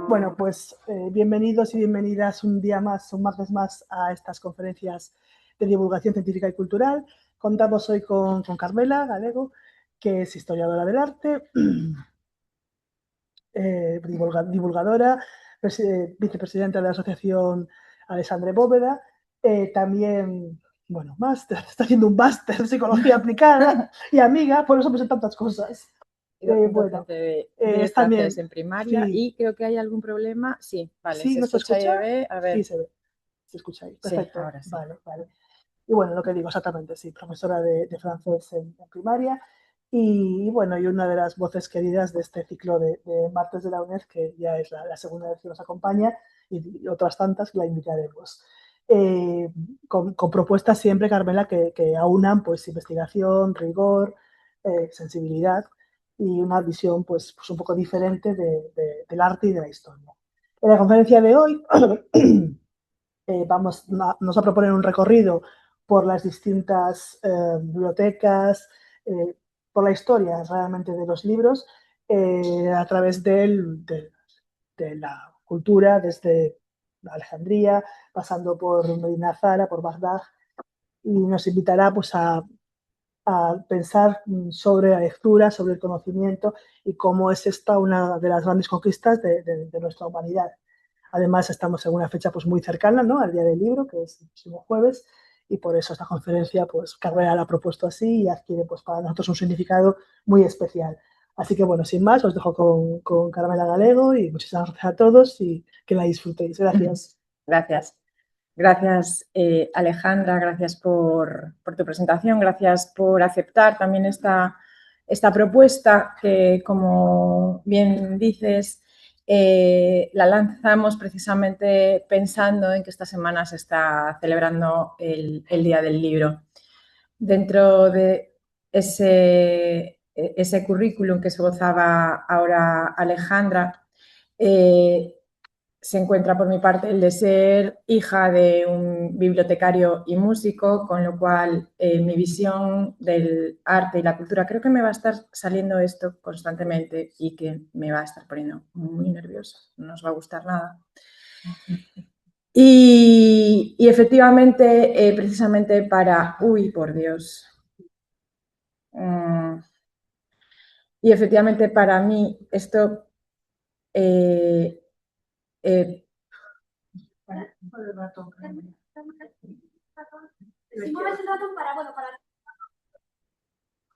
Bueno, pues bienvenidos y bienvenidas un día más, un martes más a estas conferencias de divulgación científica y cultural. Contamos hoy con Carmela Galego, que es historiadora del arte, divulgadora, vicepresidenta de la Asociación Alexandre Bóveda, también, bueno, máster, está haciendo un máster de psicología aplicada y amiga, por eso presenta tantas cosas. Bueno, de también en primaria, sí. Y creo que hay algún problema. Sí, vale, sí, ¿no se escucha? Ve, a ver. Sí, se ve. Se escucha ahí. Perfecto. Sí, ahora sí. Vale. Y bueno, lo que digo exactamente, sí, profesora de francés en primaria y bueno, y una de las voces queridas de este ciclo de martes de la UNED, que ya es la segunda vez que nos acompaña y otras tantas que la invitaremos. Con propuestas siempre, Carmela, que aunan pues investigación, rigor, sensibilidad y una visión pues un poco diferente del arte y de la historia. En la conferencia de hoy nos va a proponer un recorrido por las distintas bibliotecas, por la historia realmente de los libros, a través de la cultura, desde Alejandría, pasando por Medina Zara, por Bagdad, y nos invitará pues, a pensar sobre la lectura, sobre el conocimiento y cómo es esta una de las grandes conquistas de nuestra humanidad. Además, estamos en una fecha pues, muy cercana, ¿no?, al Día del Libro, que es el próximo jueves, y por eso esta conferencia, pues Carrera la ha propuesto así y adquiere pues, para nosotros un significado muy especial. Así que, bueno, sin más, os dejo con Carmela Galego y muchísimas gracias a todos y que la disfrutéis. Gracias. Gracias. Gracias, Alejandra, gracias por tu presentación, gracias por aceptar también esta propuesta que, como bien dices, la lanzamos precisamente pensando en que esta semana se está celebrando el Día del Libro. Dentro de ese currículum que esbozaba ahora Alejandra, se encuentra por mi parte el de ser hija de un bibliotecario y músico, con lo cual mi visión del arte y la cultura, creo que me va a estar saliendo esto constantemente y que me va a estar poniendo muy nerviosa, no os va a gustar nada. Y efectivamente, precisamente para... ¡Uy, por Dios! Y efectivamente para mí esto...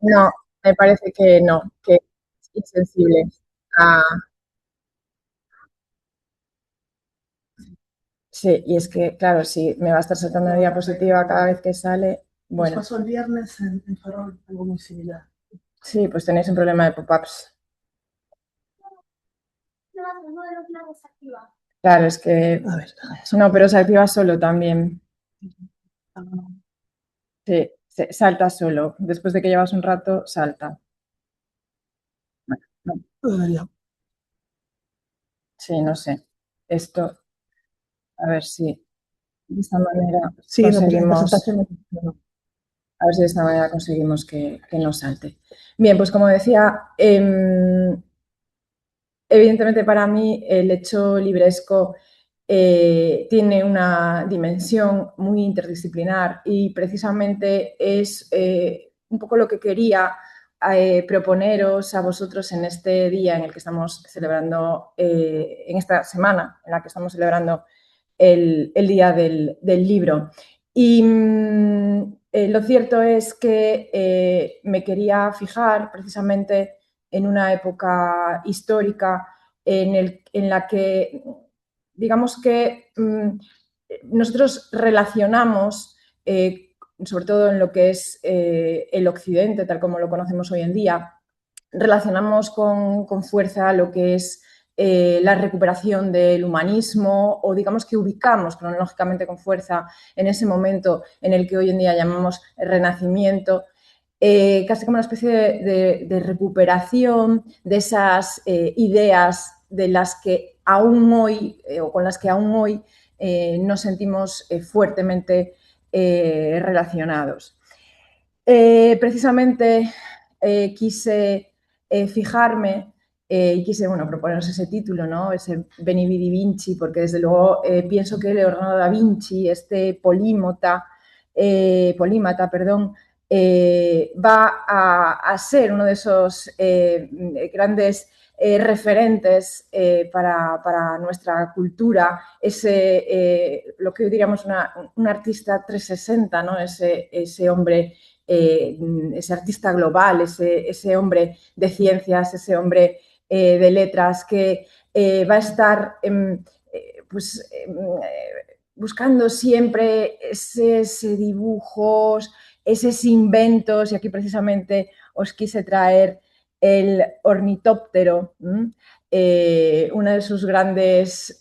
No, me parece que no, que es insensible. Sí, y es que, claro, si me va a estar saltando la diapositiva cada vez que sale, bueno. Nos pasó el viernes en Ferrol, algo muy similar. Sí, pues tenéis un problema de pop-ups. Claro, es que... A ver, no, pero se activa solo también. Sí, salta solo. Después de que llevas un rato, salta. no. Sí, no sé. Esto, a ver si de esta manera sí, conseguimos... A ver si de esta manera conseguimos que no salte. Bien, pues como decía, evidentemente para mí el hecho libresco tiene una dimensión muy interdisciplinar y precisamente es un poco lo que quería proponeros a vosotros en este día en el que estamos celebrando, en esta semana en la que estamos celebrando el Día del Libro. Y lo cierto es que me quería fijar precisamente en una época histórica en la que, digamos que nosotros relacionamos, sobre todo en lo que es el Occidente, tal como lo conocemos hoy en día, relacionamos con fuerza lo que es la recuperación del humanismo, o digamos que ubicamos cronológicamente con fuerza en ese momento en el que hoy en día llamamos el Renacimiento, casi como una especie de recuperación de esas ideas de las que aún hoy, o con las que aún hoy nos sentimos fuertemente relacionados. Precisamente quise fijarme y quise, bueno, proponeros ese título, ¿no? Ese Veni Vidi Vinci, porque desde luego pienso que Leonardo da Vinci, este polímata, perdón, va a ser uno de esos grandes referentes para nuestra cultura, lo que hoy diríamos un artista 360, ¿no? Ese hombre, ese artista global, ese hombre de ciencias, ese hombre de letras que va a estar pues, buscando siempre esos dibujos, esos inventos, y aquí precisamente os quise traer el ornitóptero, una de sus grandes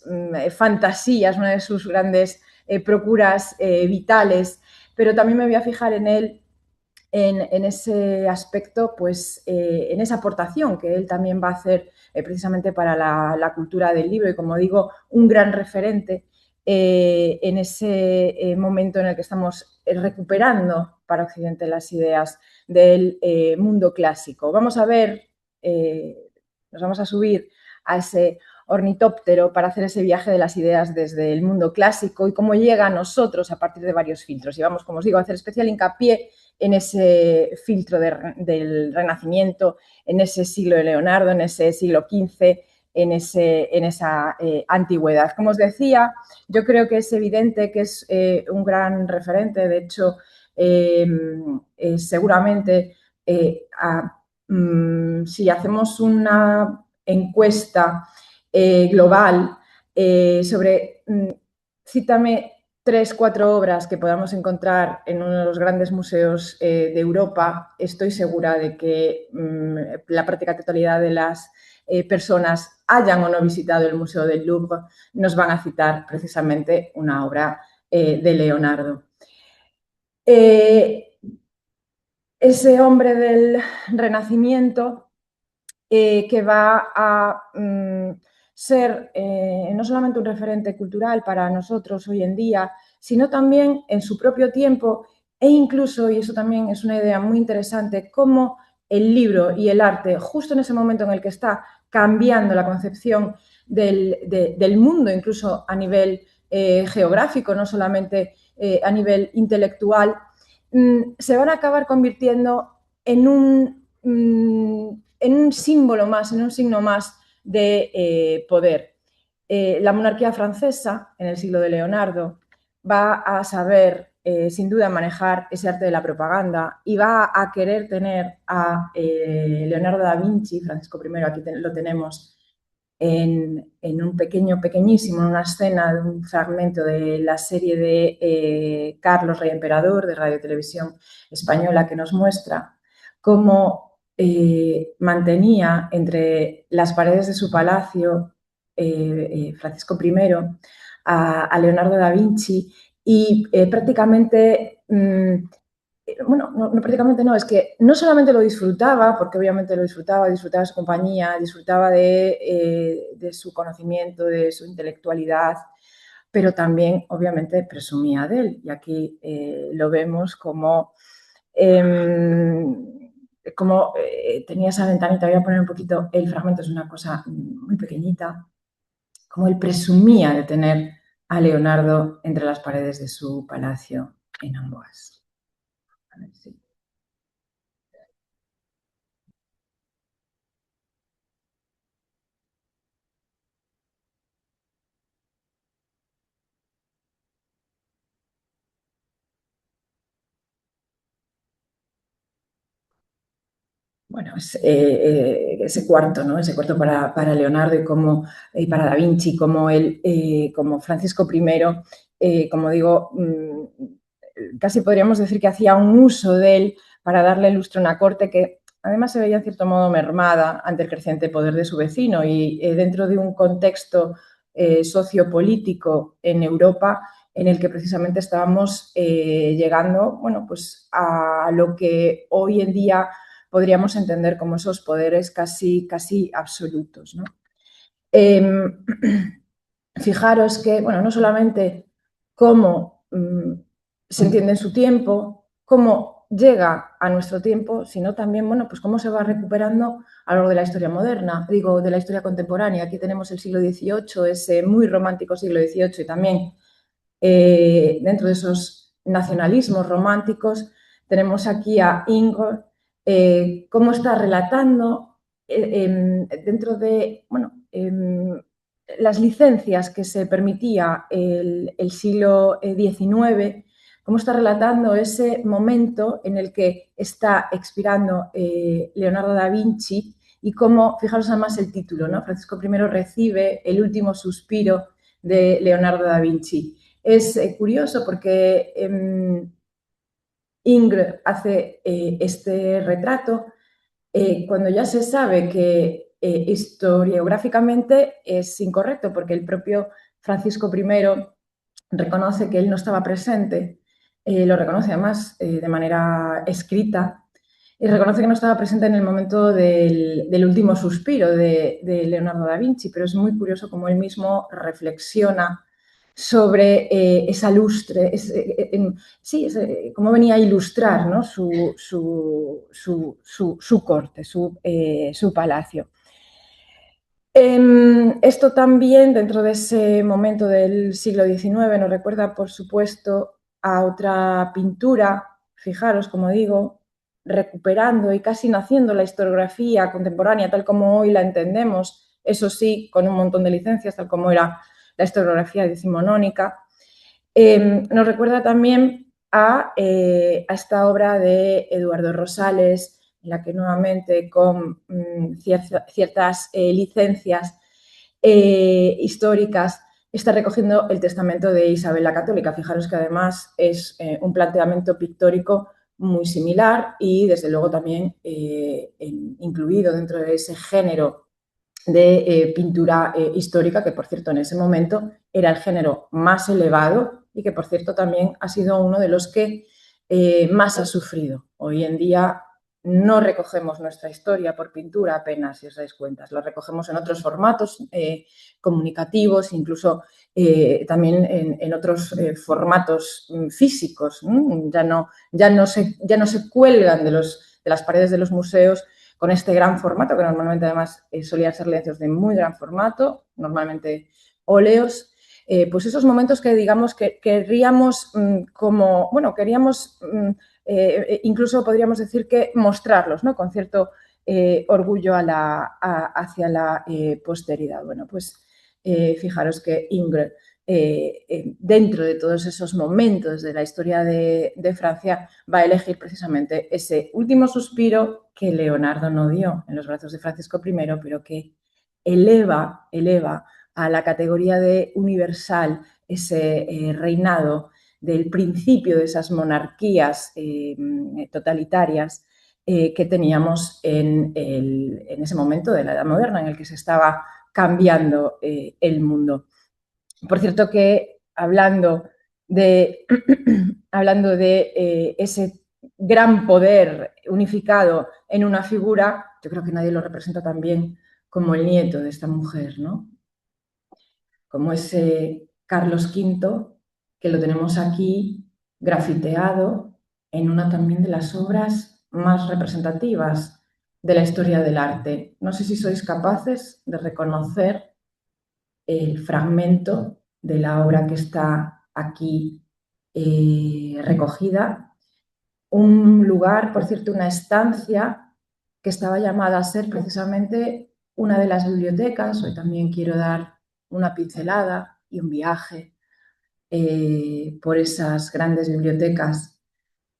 fantasías, una de sus grandes procuras vitales, pero también me voy a fijar en él en ese aspecto, pues en esa aportación que él también va a hacer precisamente para la cultura del libro y, como digo, un gran referente en ese momento en el que estamos recuperando para Occidente las ideas del mundo clásico. Vamos a ver, nos vamos a subir a ese ornitóptero para hacer ese viaje de las ideas desde el mundo clásico y cómo llega a nosotros a partir de varios filtros. Y vamos, como os digo, a hacer especial hincapié en ese filtro del Renacimiento, en ese siglo de Leonardo, en ese siglo XV, en esa antigüedad. Como os decía, yo creo que es evidente que es un gran referente. De hecho, seguramente si hacemos una encuesta global sobre cítame 3, 4 obras que podamos encontrar en uno de los grandes museos de Europa, estoy segura de que la práctica totalidad de las personas, hayan o no visitado el Museo del Louvre, nos van a citar precisamente una obra de Leonardo. Ese hombre del Renacimiento que va a ser no solamente un referente cultural para nosotros hoy en día, sino también en su propio tiempo e incluso, y eso también es una idea muy interesante, cómo el libro y el arte, justo en ese momento en el que está cambiando la concepción del mundo, incluso a nivel geográfico, no solamente a nivel intelectual, se van a acabar convirtiendo en un símbolo más, en un signo más de poder. La monarquía francesa, en el siglo de Leonardo, va a saber, sin duda, manejar ese arte de la propaganda y va a querer tener a Leonardo da Vinci, Francisco I, aquí lo tenemos, en un pequeñísimo, en una escena de un fragmento de la serie de Carlos Rey Emperador, de Radio Televisión Española, que nos muestra cómo mantenía entre las paredes de su palacio Francisco I a Leonardo da Vinci y prácticamente bueno, no, prácticamente no, es que no solamente lo disfrutaba, porque obviamente lo disfrutaba de su compañía, disfrutaba de su conocimiento, de su intelectualidad, pero también obviamente presumía de él. Y aquí lo vemos como tenía esa ventanita. Voy a poner un poquito, el fragmento es una cosa muy pequeñita, como él presumía de tener a Leonardo entre las paredes de su palacio en Amboise. A ver si... Bueno, ese cuarto, ¿no? Ese cuarto para Leonardo y para Da Vinci, como él, como Francisco I, como digo, casi podríamos decir que hacía un uso de él para darle lustre a una corte que además se veía en cierto modo mermada ante el creciente poder de su vecino y dentro de un contexto sociopolítico en Europa en el que precisamente estábamos llegando, bueno, pues a lo que hoy en día podríamos entender como esos poderes casi absolutos, ¿no? Fijaros que, bueno, no solamente cómo se entiende en su tiempo, cómo llega a nuestro tiempo, sino también, bueno, pues cómo se va recuperando a lo largo de la historia moderna, digo, de la historia contemporánea. Aquí tenemos el siglo XVIII, ese muy romántico siglo XVIII, y también dentro de esos nacionalismos románticos tenemos aquí a Ingres, cómo está relatando dentro de, bueno, las licencias que se permitía el siglo XIX, cómo está relatando ese momento en el que está expirando Leonardo da Vinci y cómo, fijaros además el título, ¿no? Francisco I recibe el último suspiro de Leonardo da Vinci. Es curioso porque Ingres hace este retrato cuando ya se sabe que historiográficamente es incorrecto, porque el propio Francisco I reconoce que él no estaba presente, lo reconoce además de manera escrita, y reconoce que no estaba presente en el momento del último suspiro de Leonardo da Vinci, pero es muy curioso cómo él mismo reflexiona sobre esa lustre, cómo venía a ilustrar, ¿no? su corte, su palacio. Esto también, dentro de ese momento del siglo XIX, nos recuerda, por supuesto, a otra pintura, fijaros, como digo, recuperando y casi naciendo la historiografía contemporánea tal como hoy la entendemos, eso sí, con un montón de licencias, tal como era la historiografía decimonónica. Nos recuerda también a esta obra de Eduardo Rosales, en la que nuevamente con ciertas licencias históricas está recogiendo el testamento de Isabel la Católica. Fijaros que además es un planteamiento pictórico muy similar y desde luego también incluido dentro de ese género de pintura histórica, que por cierto en ese momento era el género más elevado y que por cierto también ha sido uno de los que más ha sufrido. Hoy en día no recogemos nuestra historia por pintura apenas, si os dais cuenta, la recogemos en otros formatos comunicativos, incluso también en otros formatos físicos. Ya no se cuelgan de las paredes de los museos con este gran formato, que normalmente además solían ser lienzos de muy gran formato, normalmente óleos, pues esos momentos que digamos que queríamos queríamos incluso podríamos decir que mostrarlos, ¿no? Con cierto orgullo hacia la posteridad. Bueno, pues fijaros que Ingres, dentro de todos esos momentos de la historia de Francia, va a elegir precisamente ese último suspiro que Leonardo no dio en los brazos de Francisco I, pero que eleva a la categoría de universal ese reinado del principio de esas monarquías totalitarias que teníamos en ese momento de la Edad Moderna en el que se estaba cambiando el mundo. Por cierto que hablando de ese gran poder unificado en una figura, yo creo que nadie lo representa tan bien como el nieto de esta mujer, ¿no? Como ese Carlos V, que lo tenemos aquí grafiteado en una también de las obras más representativas de la historia del arte. No sé si sois capaces de reconocer el fragmento de la obra que está aquí recogida. Un lugar, por cierto, una estancia que estaba llamada a ser precisamente una de las bibliotecas. Hoy también quiero dar una pincelada y un viaje por esas grandes bibliotecas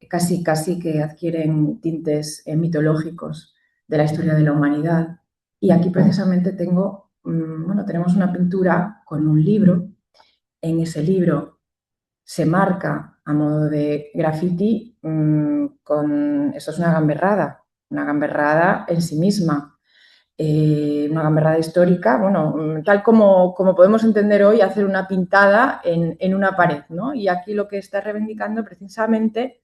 casi que adquieren tintes mitológicos de la historia de la humanidad. Y aquí precisamente tenemos una pintura con un libro. En ese libro se marca a modo de graffiti eso es una gamberrada en sí misma. Una gamberrada histórica, tal como podemos entender hoy, hacer una pintada en una pared, ¿no? Y aquí lo que está reivindicando precisamente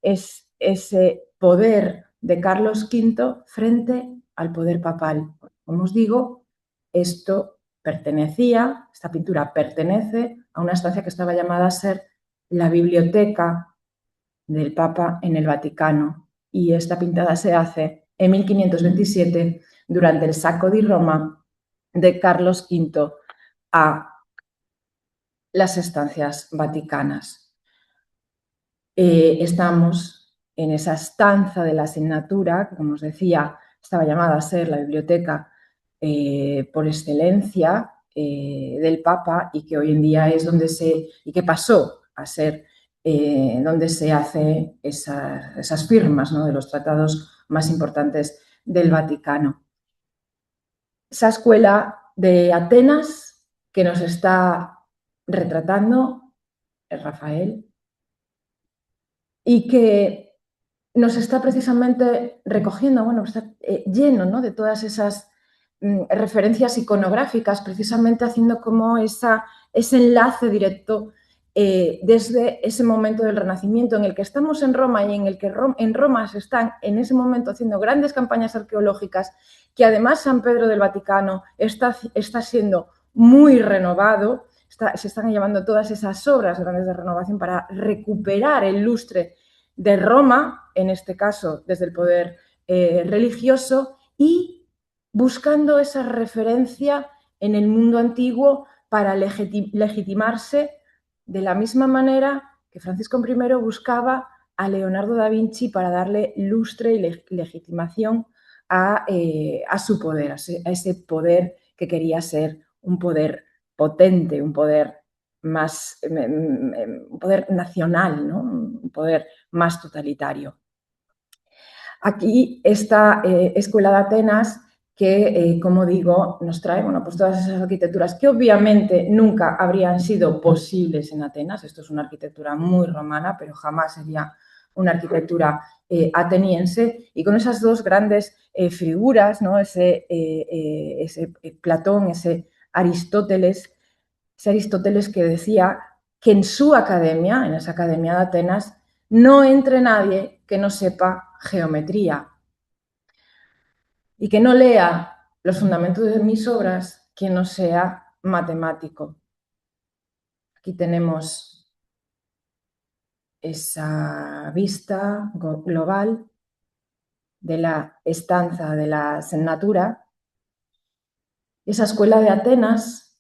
es ese poder de Carlos V frente al poder papal. Como os digo, esta pintura pertenece a una estancia que estaba llamada a ser la biblioteca del Papa en el Vaticano. Y esta pintada se hace en 1527 durante el saco de Roma de Carlos V a las estancias vaticanas. Estamos en esa estanza de la asignatura, que como os decía, estaba llamada a ser la biblioteca por excelencia del Papa y que hoy en día es donde y que pasó a ser donde se hace esas firmas, ¿no?, de los tratados más importantes del Vaticano. Esa escuela de Atenas que nos está retratando es Rafael y que nos está precisamente recogiendo, bueno, está lleno, ¿no?, de todas esas referencias iconográficas, precisamente haciendo como ese enlace directo desde ese momento del Renacimiento en el que estamos en Roma y en el que en Roma se están en ese momento haciendo grandes campañas arqueológicas, que además San Pedro del Vaticano está siendo muy renovado, se están llevando todas esas obras grandes de renovación para recuperar el lustre de Roma, en este caso desde el poder religioso, y buscando esa referencia en el mundo antiguo para legitimarse de la misma manera que Francisco I buscaba a Leonardo da Vinci para darle lustre y legitimación a su poder, a ese poder que quería ser un poder potente, un poder más, un poder nacional, ¿no?, un poder más totalitario. Aquí esta Escuela de Atenas que, como digo, nos trae, bueno, pues todas esas arquitecturas que obviamente nunca habrían sido posibles en Atenas. Esto es una arquitectura muy romana, pero jamás sería una arquitectura ateniense, y con esas dos grandes figuras, ¿no?, ese Platón, ese Aristóteles que decía que en su academia, en esa academia de Atenas, no entre nadie que no sepa geometría y que no lea los fundamentos de mis obras quien no sea matemático. Aquí tenemos esa vista global de la estanza de la asignatura. Esa escuela de Atenas,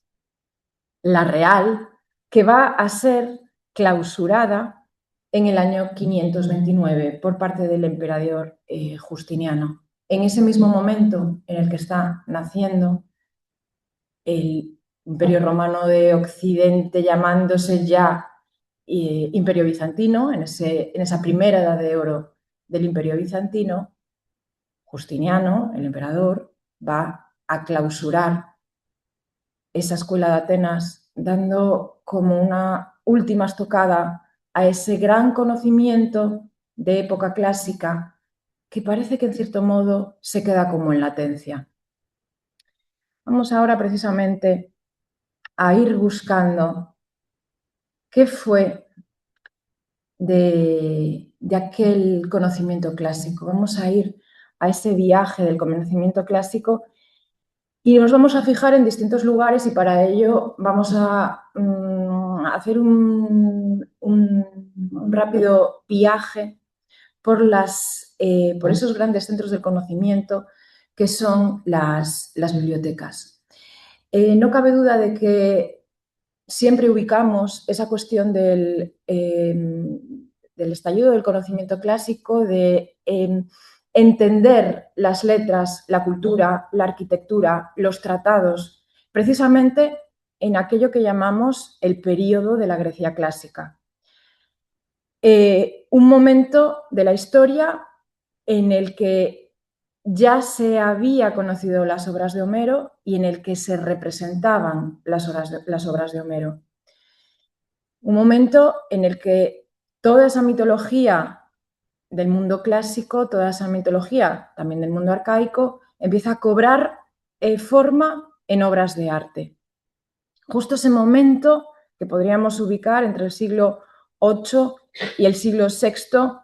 la real, que va a ser clausurada en el año 529 por parte del emperador Justiniano. En ese mismo momento en el que está naciendo el Imperio Romano de Occidente, llamándose ya Imperio Bizantino, en esa primera edad de oro del Imperio Bizantino, Justiniano, el emperador, va a clausurar esa escuela de Atenas, dando como una última estocada a ese gran conocimiento de época clásica que parece que en cierto modo se queda como en latencia. Vamos ahora precisamente a ir buscando qué fue de aquel conocimiento clásico. Vamos a ir a ese viaje del conocimiento clásico y nos vamos a fijar en distintos lugares, y para ello vamos a hacer un rápido viaje por esos grandes centros del conocimiento que son las bibliotecas. No cabe duda de que siempre ubicamos esa cuestión del estallido del conocimiento clásico, de entender las letras, la cultura, la arquitectura, los tratados, precisamente en aquello que llamamos el período de la Grecia clásica. Un momento de la historia en el que ya se había conocido las obras de Homero y en el que se representaban las obras de Homero. Un momento en el que toda esa mitología del mundo clásico, toda esa mitología también del mundo arcaico, empieza a cobrar forma en obras de arte. Justo ese momento que podríamos ubicar entre el siglo VIII y el siglo VI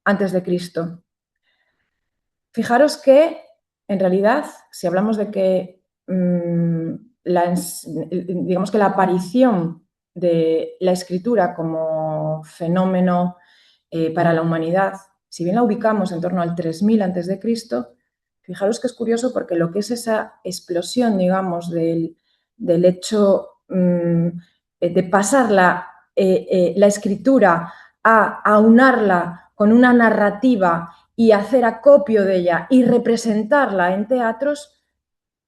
antes de Cristo. Fijaros que, en realidad, si hablamos de que digamos que la aparición de la escritura como fenómeno para la humanidad, si bien la ubicamos en torno al 3000 a.C., fijaros que es curioso porque lo que es esa explosión, digamos, del hecho de pasar la escritura a aunarla con una narrativa y hacer acopio de ella y representarla en teatros,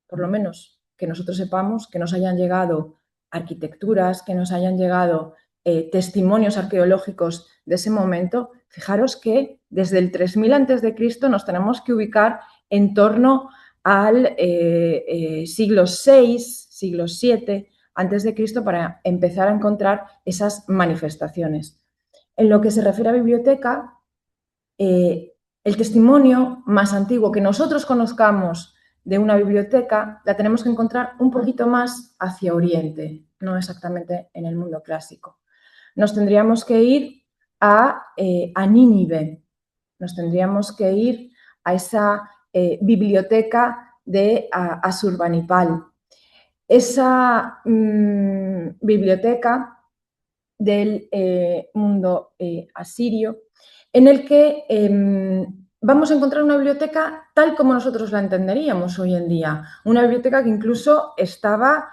por lo menos que nosotros sepamos, que nos hayan llegado arquitecturas, que nos hayan llegado testimonios arqueológicos de ese momento, fijaros que desde el 3000 a.C. nos tenemos que ubicar en torno al siglo VI, siglo VII a.C. para empezar a encontrar esas manifestaciones. En lo que se refiere a biblioteca, el testimonio más antiguo que nosotros conozcamos de una biblioteca la tenemos que encontrar un poquito más hacia Oriente, no exactamente en el mundo clásico. Nos tendríamos que ir a Nínive, nos tendríamos que ir a esa biblioteca de Asurbanipal. Esa biblioteca del mundo asirio, en el que vamos a encontrar una biblioteca tal como nosotros la entenderíamos hoy en día. Una biblioteca que incluso estaba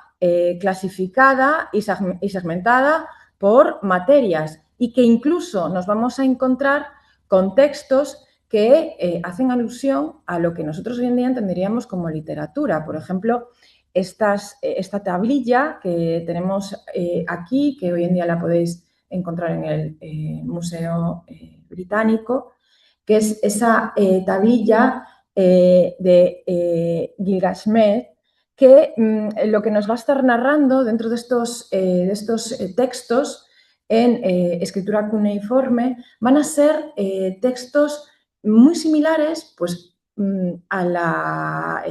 clasificada y segmentada por materias y que incluso nos vamos a encontrar con textos que hacen alusión a lo que nosotros hoy en día entenderíamos como literatura. Por ejemplo, esta tablilla que tenemos aquí, que hoy en día la podéis encontrar en el Museo Británico, que es esa tablilla de Gilgamesh, que lo que nos va a estar narrando dentro de estos textos en escritura cuneiforme van a ser textos muy similares pues, a la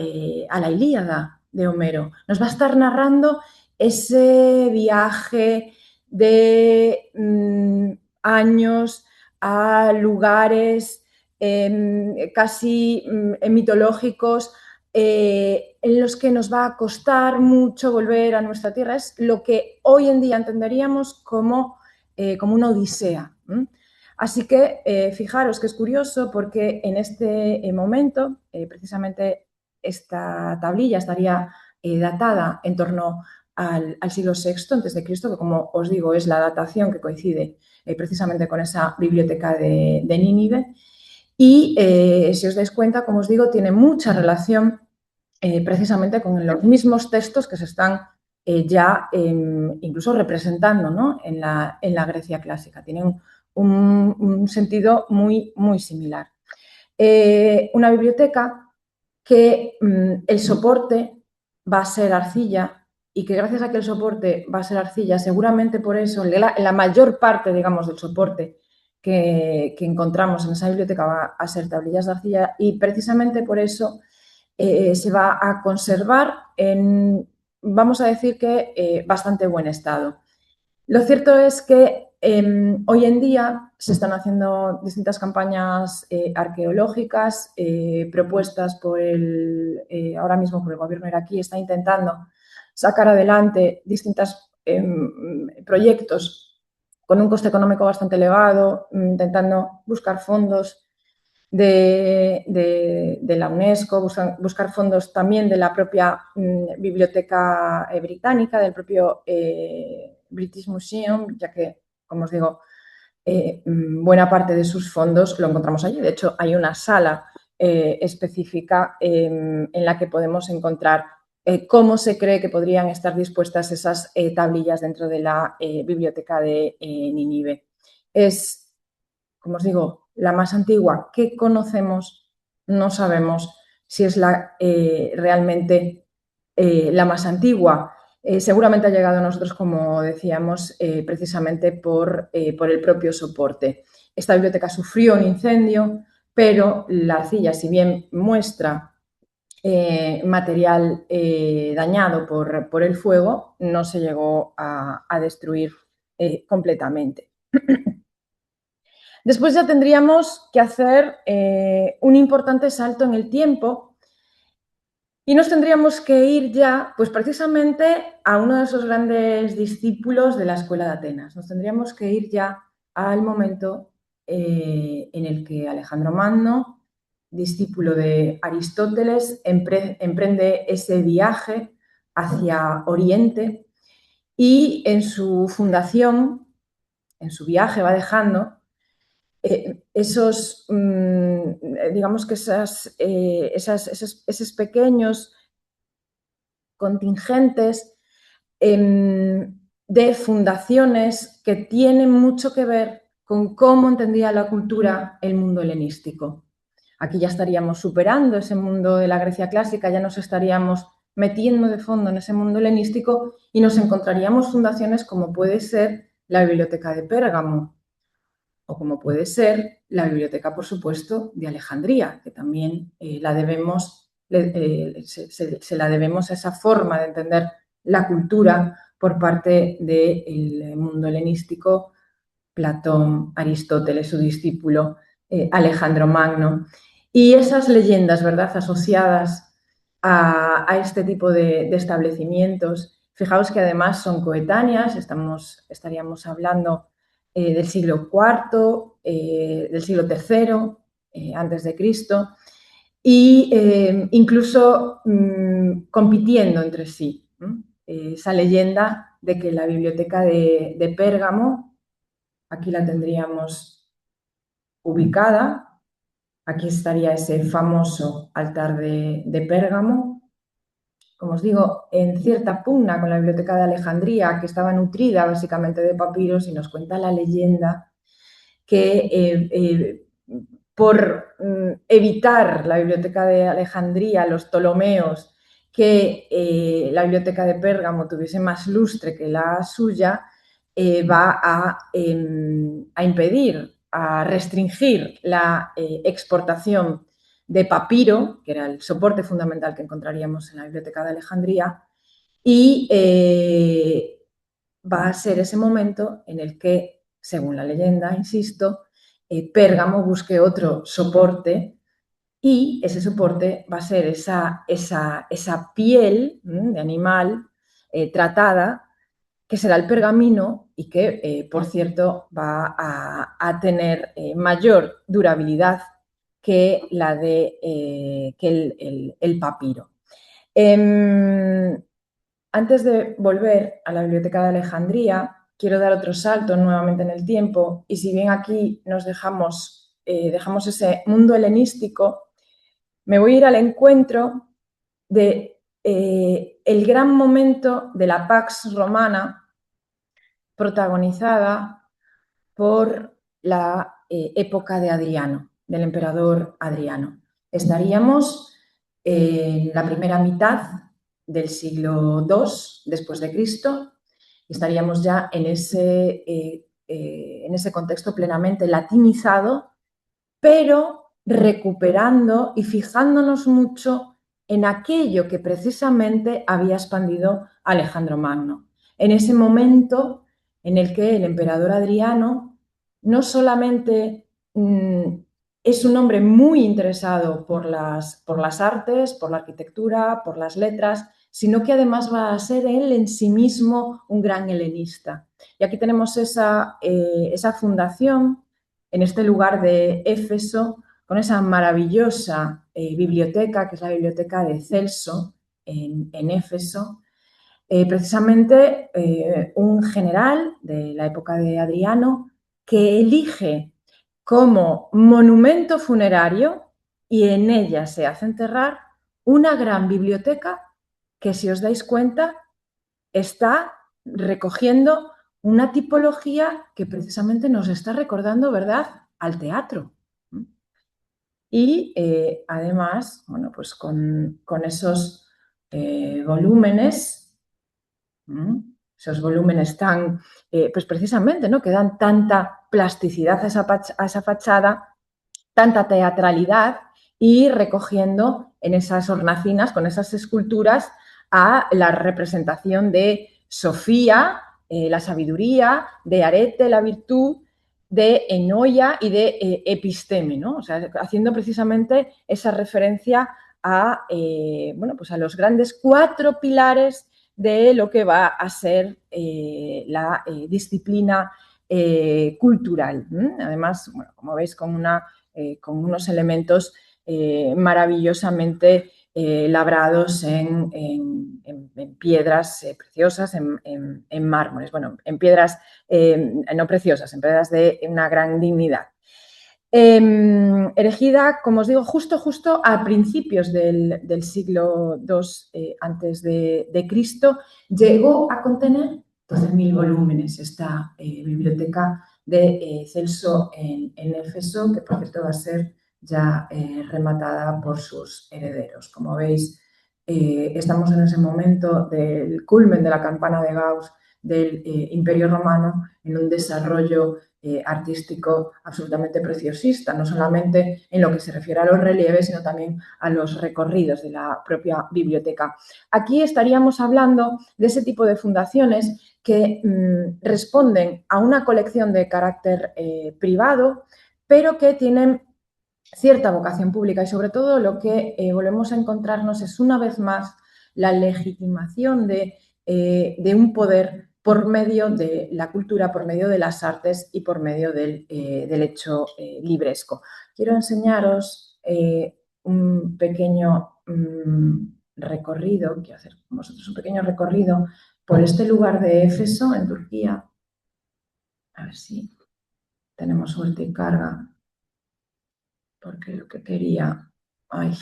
Ilíada de Homero. Nos va a estar narrando ese viaje de años a lugares casi mitológicos en los que nos va a costar mucho volver a nuestra tierra. Es lo que hoy en día entenderíamos como una odisea. Así que fijaros que es curioso porque en este momento, precisamente esta tablilla estaría datada en torno al siglo VI a.C., que como os digo es la datación que coincide precisamente con esa biblioteca de Nínive. Y si os dais cuenta, como os digo, tiene mucha relación precisamente con los mismos textos que se están ya incluso representando, ¿no?, en la Grecia clásica. Tienen un sentido muy, muy similar. Una biblioteca que el soporte va a ser arcilla y que gracias a que el soporte va a ser arcilla, seguramente por eso la mayor parte, digamos, del soporte que encontramos en esa biblioteca va a ser tablillas de arcilla y precisamente por eso se va a conservar en, vamos a decir que, bastante buen estado. Lo cierto es que hoy en día se están haciendo distintas campañas arqueológicas propuestas por ahora mismo por el gobierno iraquí. Está intentando sacar adelante distintos proyectos con un coste económico bastante elevado, intentando buscar fondos de la UNESCO, buscar fondos también de la propia biblioteca británica, del propio British Museum, ya que, como os digo, buena parte de sus fondos lo encontramos allí. De hecho, hay una sala específica en la que podemos encontrar cómo se cree que podrían estar dispuestas esas tablillas dentro de la biblioteca de Nínive. Es, como os digo, la más antigua que conocemos, no sabemos si es realmente la más antigua. Seguramente ha llegado a nosotros, como decíamos, precisamente por el propio soporte. Esta biblioteca sufrió un incendio, pero la arcilla, si bien muestra material dañado por el fuego, no se llegó a destruir completamente. Después ya tendríamos que hacer un importante salto en el tiempo y nos tendríamos que ir ya, pues precisamente a uno de esos grandes discípulos de la Escuela de Atenas. Nos tendríamos que ir ya al momento en el que Alejandro Magno, discípulo de Aristóteles, emprende ese viaje hacia Oriente y en su fundación, en su viaje, va dejando digamos que esos pequeños contingentes de fundaciones que tienen mucho que ver con cómo entendía la cultura el mundo helenístico. Aquí ya estaríamos superando ese mundo de la Grecia clásica, ya nos estaríamos metiendo de fondo en ese mundo helenístico y nos encontraríamos fundaciones como puede ser la Biblioteca de Pérgamo o como puede ser la Biblioteca, por supuesto, de Alejandría, que también se la debemos a esa forma de entender la cultura por parte del mundo helenístico, Platón, Aristóteles, su discípulo, Alejandro Magno. Y esas leyendas, ¿verdad?, asociadas a este tipo de establecimientos, fijaos que además son coetáneas, estaríamos hablando del siglo IV, del siglo III, antes de Cristo, y incluso compitiendo entre sí. Esa leyenda de que la biblioteca de Pérgamo, aquí la tendríamos ubicada, aquí estaría ese famoso altar de Pérgamo, como os digo, en cierta pugna con la biblioteca de Alejandría, que estaba nutrida básicamente de papiros, y nos cuenta la leyenda que por evitar la biblioteca de Alejandría, los Ptolomeos, que la biblioteca de Pérgamo tuviese más lustre que la suya, va a impedir, a restringir la exportación de papiro, que era el soporte fundamental que encontraríamos en la biblioteca de Alejandría, y va a ser ese momento en el que, según la leyenda, insisto, Pérgamo busque otro soporte y ese soporte va a ser esa piel de animal tratada, que será el pergamino y que, por cierto, va a tener mayor durabilidad que la de que el papiro. Antes de volver a la Biblioteca de Alejandría, quiero dar otro salto nuevamente en el tiempo, y si bien aquí nos dejamos ese mundo helenístico, me voy a ir al encuentro de el gran momento de la Pax Romana, protagonizada por la época de Adriano, del emperador Adriano. Estaríamos en la primera mitad del siglo II después de Cristo, estaríamos ya en ese contexto plenamente latinizado, pero recuperando y fijándonos mucho en aquello que precisamente había expandido Alejandro Magno. En ese momento en el que el emperador Adriano no solamente es un hombre muy interesado por las artes, por la arquitectura, por las letras, sino que además va a ser él en sí mismo un gran helenista. Y aquí tenemos esa fundación en este lugar de Éfeso, con esa maravillosa biblioteca, que es la biblioteca de Celso en Éfeso. Precisamente un general de la época de Adriano que elige como monumento funerario, y en ella se hace enterrar, una gran biblioteca que, si os dais cuenta, está recogiendo una tipología que precisamente nos está recordando, ¿verdad?, al teatro. Y además, bueno, pues con esos volúmenes, esos volúmenes tan, pues precisamente, ¿no?, que dan tanta plasticidad a esa fachada, tanta teatralidad, y recogiendo en esas hornacinas, con esas esculturas, a la representación de Sofía, la sabiduría, de Arete, la virtud, de Enoia y de Episteme, ¿no? O sea, haciendo precisamente esa referencia a, bueno, pues a los grandes 4 pilares de lo que va a ser la disciplina cultural. Además, bueno, como veis, con unos elementos maravillosamente labrados en piedras preciosas, en mármoles, bueno, en piedras no preciosas, en piedras de una gran dignidad. Erigida, como os digo, justo a principios del siglo II antes de Cristo, llegó a contener 12.000 volúmenes esta biblioteca de Celso en Éfeso, que por cierto va a ser ya rematada por sus herederos. Como veis, estamos en ese momento del culmen de la campana de Gauss del Imperio Romano, en un desarrollo artístico absolutamente preciosista, no solamente en lo que se refiere a los relieves, sino también a los recorridos de la propia biblioteca. Aquí estaríamos hablando de ese tipo de fundaciones que responden a una colección de carácter privado, pero que tienen cierta vocación pública, y sobre todo lo que volvemos a encontrarnos es una vez más la legitimación de un poder por medio de la cultura, por medio de las artes y por medio del hecho libresco. Quiero enseñaros un pequeño recorrido, quiero hacer con vosotros un pequeño recorrido por este lugar de Éfeso, en Turquía. A ver si tenemos suerte y carga, porque lo que quería, ay,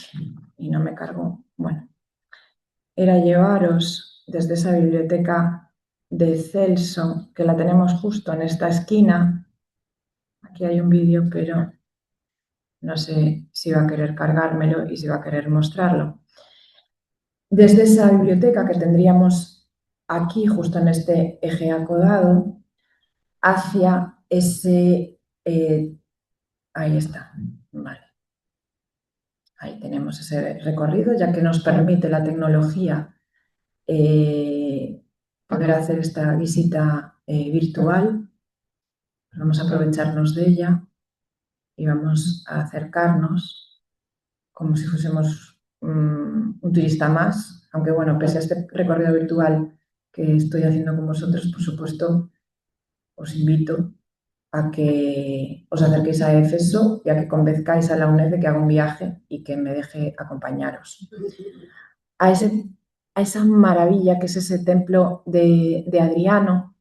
y no me cargó, bueno, era llevaros desde esa biblioteca de Celso, que la tenemos justo en esta esquina. Aquí hay un vídeo, pero no sé si va a querer cargármelo y si va a querer mostrarlo. Desde esa biblioteca que tendríamos aquí, justo en este eje acodado, hacia ese... ahí está, vale. Ahí tenemos ese recorrido, ya que nos permite la tecnología poder hacer esta visita virtual. Vamos a aprovecharnos de ella y vamos a acercarnos como si fuésemos un turista más, aunque bueno, pese a este recorrido virtual que estoy haciendo con vosotros, por supuesto, os invito a que os acerquéis a Éfeso y a que convenzcáis a la UNED de que haga un viaje y que me deje acompañaros a esa maravilla que es ese templo de Adriano,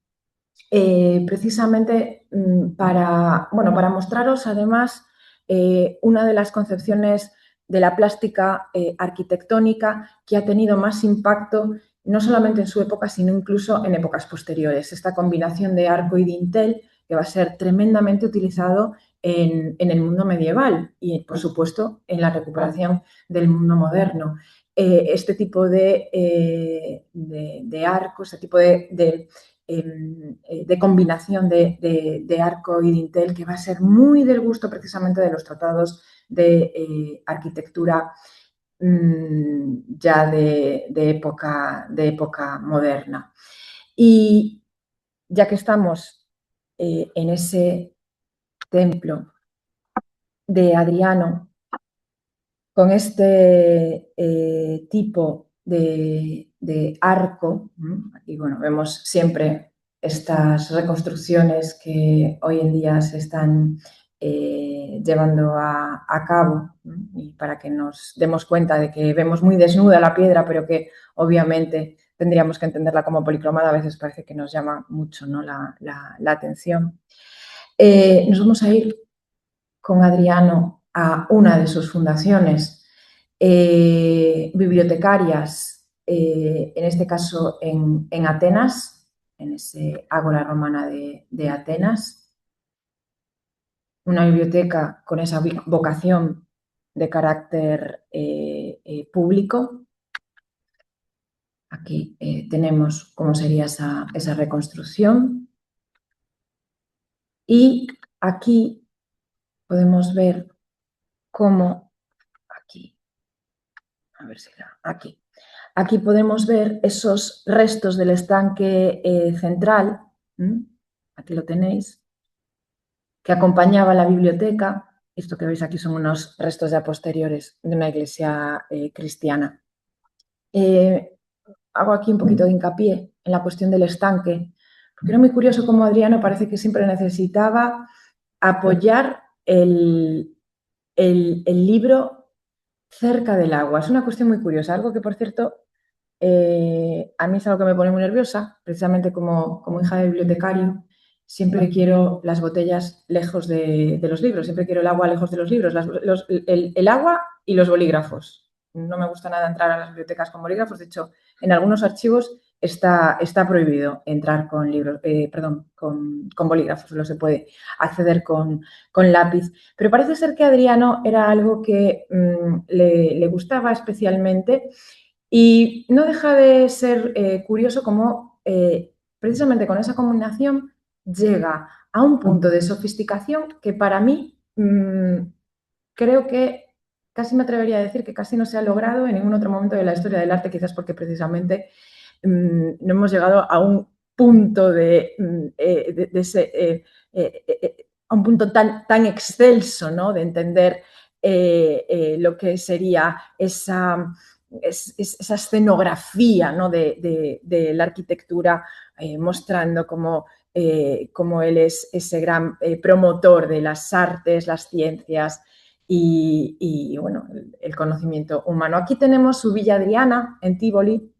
precisamente para mostraros además una de las concepciones de la plástica arquitectónica que ha tenido más impacto no solamente en su época, sino incluso en épocas posteriores. Esta combinación de arco y dintel que va a ser tremendamente utilizado en el mundo medieval y, por supuesto, en la recuperación del mundo moderno. Este tipo de arco, este tipo de combinación de arco y dintel, que va a ser muy del gusto precisamente de los tratados de arquitectura ya de época moderna. Y ya que estamos en ese templo de Adriano, con este tipo de arco, aquí bueno, vemos siempre estas reconstrucciones que hoy en día se están llevando a cabo, y para que nos demos cuenta de que vemos muy desnuda la piedra, pero que obviamente tendríamos que entenderla como policromada. A veces parece que nos llama mucho, ¿no?, la atención. Nos vamos a ir con Adriano a una de sus fundaciones bibliotecarias, en este caso en Atenas, en ese ágora romana de Atenas. Una biblioteca con esa vocación de carácter público. Aquí tenemos cómo sería esa reconstrucción. Y aquí podemos ver cómo, aquí, a ver si aquí. Aquí podemos ver esos restos del estanque central, aquí lo tenéis, que acompañaba la biblioteca. Esto que veis aquí son unos restos ya posteriores de una iglesia cristiana. Hago aquí un poquito de hincapié en la cuestión del estanque, Porque era muy curioso cómo Adriano parece que siempre necesitaba apoyar el libro cerca del agua. Es una cuestión muy curiosa, algo que, por cierto, a mí es algo que me pone muy nerviosa, precisamente como hija de bibliotecario. Siempre quiero las botellas lejos de los libros, siempre quiero el agua lejos de los libros, el agua y los bolígrafos. No me gusta nada entrar a las bibliotecas con bolígrafos, de hecho, en algunos archivos está prohibido entrar con libros, perdón, con bolígrafos, solo se puede acceder con lápiz. Pero parece ser que a Adriano era algo que le gustaba especialmente y no deja de ser curioso cómo precisamente con esa combinación llega a un punto de sofisticación que para mí creo que casi me atrevería a decir que casi no se ha logrado en ningún otro momento de la historia del arte, quizás porque precisamente no hemos llegado a un punto a un punto tan excelso, ¿no? De entender lo que sería esa escenografía, ¿no? de la arquitectura, mostrando cómo él es ese gran promotor de las artes, las ciencias y bueno, el conocimiento humano. Aquí tenemos su Villa Adriana en Tívoli,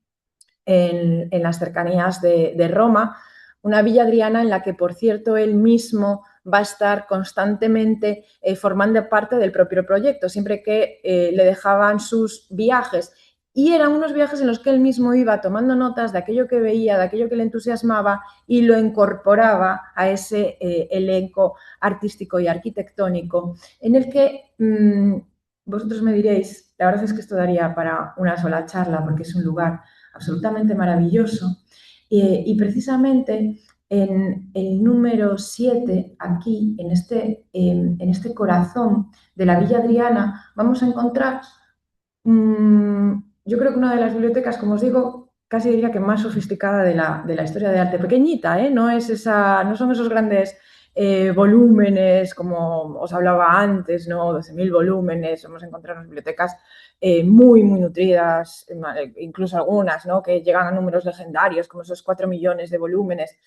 en las cercanías de Roma, una Villa Adriana en la que, por cierto, él mismo va a estar constantemente formando parte del propio proyecto, siempre que le dejaban sus viajes. Y eran unos viajes en los que él mismo iba tomando notas de aquello que veía, de aquello que le entusiasmaba y lo incorporaba a ese elenco artístico y arquitectónico en el que vosotros me diréis, la verdad es que esto daría para una sola charla porque es un lugar absolutamente maravilloso. Y precisamente en el número 7, aquí, en este corazón de la Villa Adriana, vamos a encontrar, yo creo que una de las bibliotecas, como os digo, casi diría que más sofisticada de la historia de arte. Pequeñita, ¿eh? No son esos grandes volúmenes, como os hablaba antes, ¿no? 12.000 volúmenes, vamos a encontrar unas bibliotecas muy, muy nutridas, incluso algunas, ¿no? Que llegan a números legendarios, como esos 4 millones de volúmenes.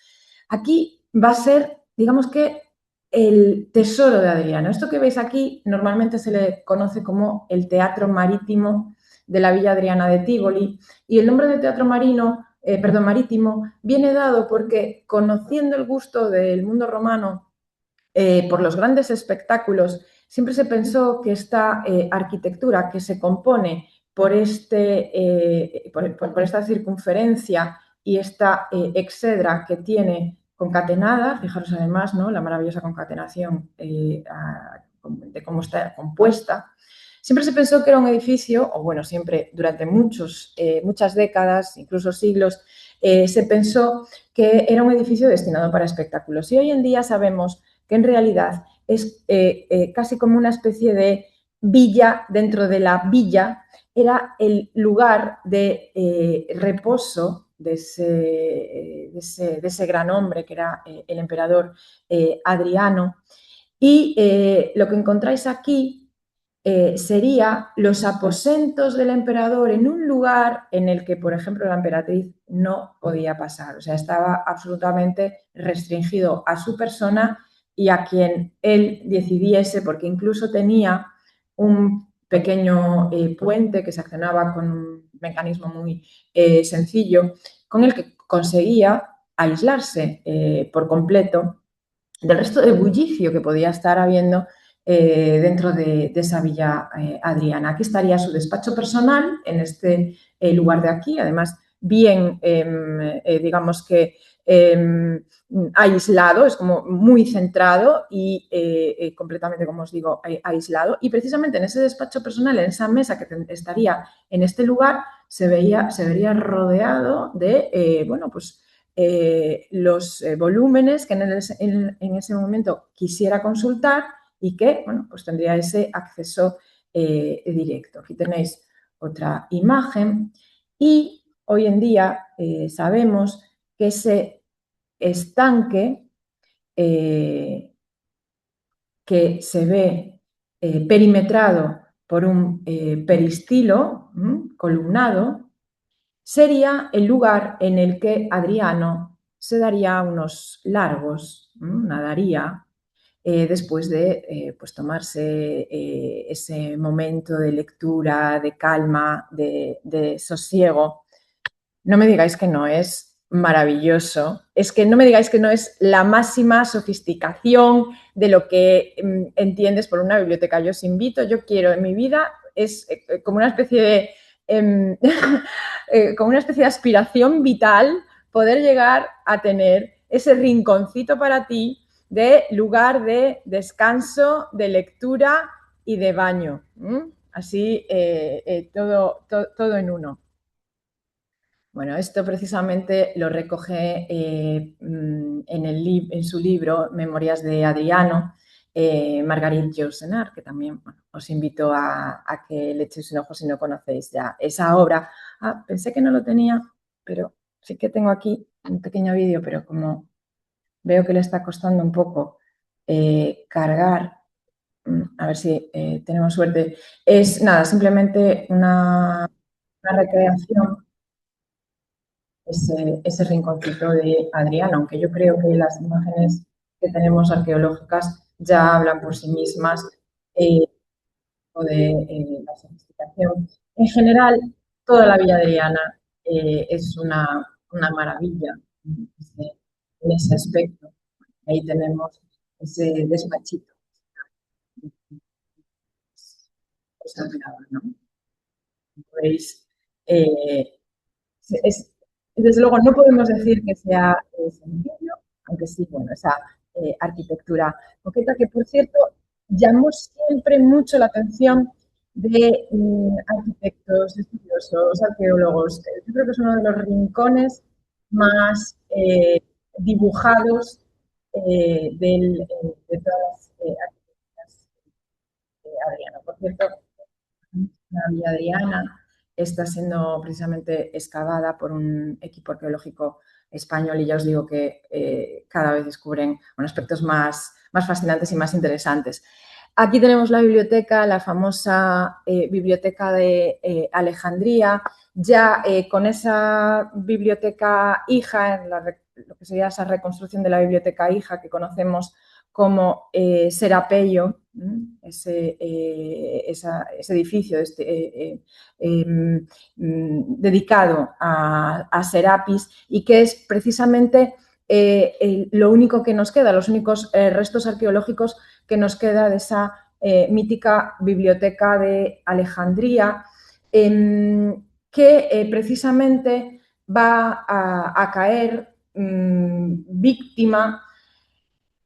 Aquí va a ser, digamos que, el tesoro de Adriano. Esto que veis aquí normalmente se le conoce como el Teatro Marítimo de la Villa Adriana de Tívoli, y el nombre de Teatro Marítimo viene dado porque, conociendo el gusto del mundo romano por los grandes espectáculos, siempre se pensó que esta arquitectura que se compone por esta circunferencia y esta exedra que tiene concatenada, fijaros además, ¿no? La maravillosa concatenación de cómo está compuesta. Siempre se pensó que era un edificio, o bueno, siempre durante muchas décadas, incluso siglos, se pensó que era un edificio destinado para espectáculos. Y hoy en día sabemos que en realidad es casi como una especie de villa dentro de la villa, era el lugar de reposo de ese gran hombre que era el emperador Adriano. Y lo que encontráis aquí sería los aposentos del emperador en un lugar en el que, por ejemplo, la emperatriz no podía pasar. O sea, estaba absolutamente restringido a su persona y a quien él decidiese, porque incluso tenía un pequeño puente que se accionaba con un mecanismo muy sencillo, con el que conseguía aislarse por completo del resto de bullicio que podía estar habiendo dentro de esa Villa Adriana. Aquí estaría su despacho personal, en este lugar de aquí, además bien, digamos que aislado, es como muy centrado y completamente, como os digo, aislado. Y precisamente en ese despacho personal, en esa mesa que estaría en este lugar, se vería rodeado de, bueno, pues los volúmenes que en ese momento quisiera consultar y que, bueno, pues tendría ese acceso directo. Aquí tenéis otra imagen y hoy en día sabemos que ese estanque que se ve perimetrado por un peristilo columnado sería el lugar en el que Adriano se daría unos largos, nadaría, después de pues tomarse ese momento de lectura, de calma, de sosiego. No me digáis que no es maravilloso, es que no me digáis que no es la máxima sofisticación de lo que entiendes por una biblioteca. Yo os invito, yo quiero en mi vida, es como una especie de como una especie de aspiración vital poder llegar a tener ese rinconcito para ti de lugar de descanso, de lectura y de baño. Así todo en uno. Bueno, esto precisamente lo recoge en su libro Memorias de Adriano, Marguerite Yourcenar, que también os invito a que le echéis un ojo si no conocéis ya esa obra. Pensé que no lo tenía, pero sí que tengo aquí un pequeño vídeo, pero como veo que le está costando un poco cargar, a ver si tenemos suerte. Es nada, simplemente una recreación ese rinconcito de Adriano, aunque yo creo que las imágenes que tenemos arqueológicas ya hablan por sí mismas eh, de la sofisticación. En general, toda la Villa Adriana es una maravilla en ese aspecto. Ahí tenemos ese despachito. Pues, ¿no? Veis, es, desde luego no podemos decir que sea sencillo, aunque sí, bueno, esa arquitectura coqueta que, por cierto, llamó siempre mucho la atención de arquitectos, estudiosos, arqueólogos. Yo creo que es uno de los rincones más dibujados de todas las arquitecturas de Adriano. Por cierto, la Villa Adriana está siendo precisamente excavada por un equipo arqueológico español y ya os digo que cada vez descubren aspectos más fascinantes y más interesantes. Aquí tenemos la biblioteca, la famosa biblioteca de Alejandría, ya con esa biblioteca hija, lo que sería esa reconstrucción de la biblioteca hija que conocemos como Serapello, ese edificio dedicado a Serapis y que es precisamente lo único que nos queda, los únicos restos arqueológicos que nos queda de esa mítica biblioteca de Alejandría, que precisamente va a caer víctima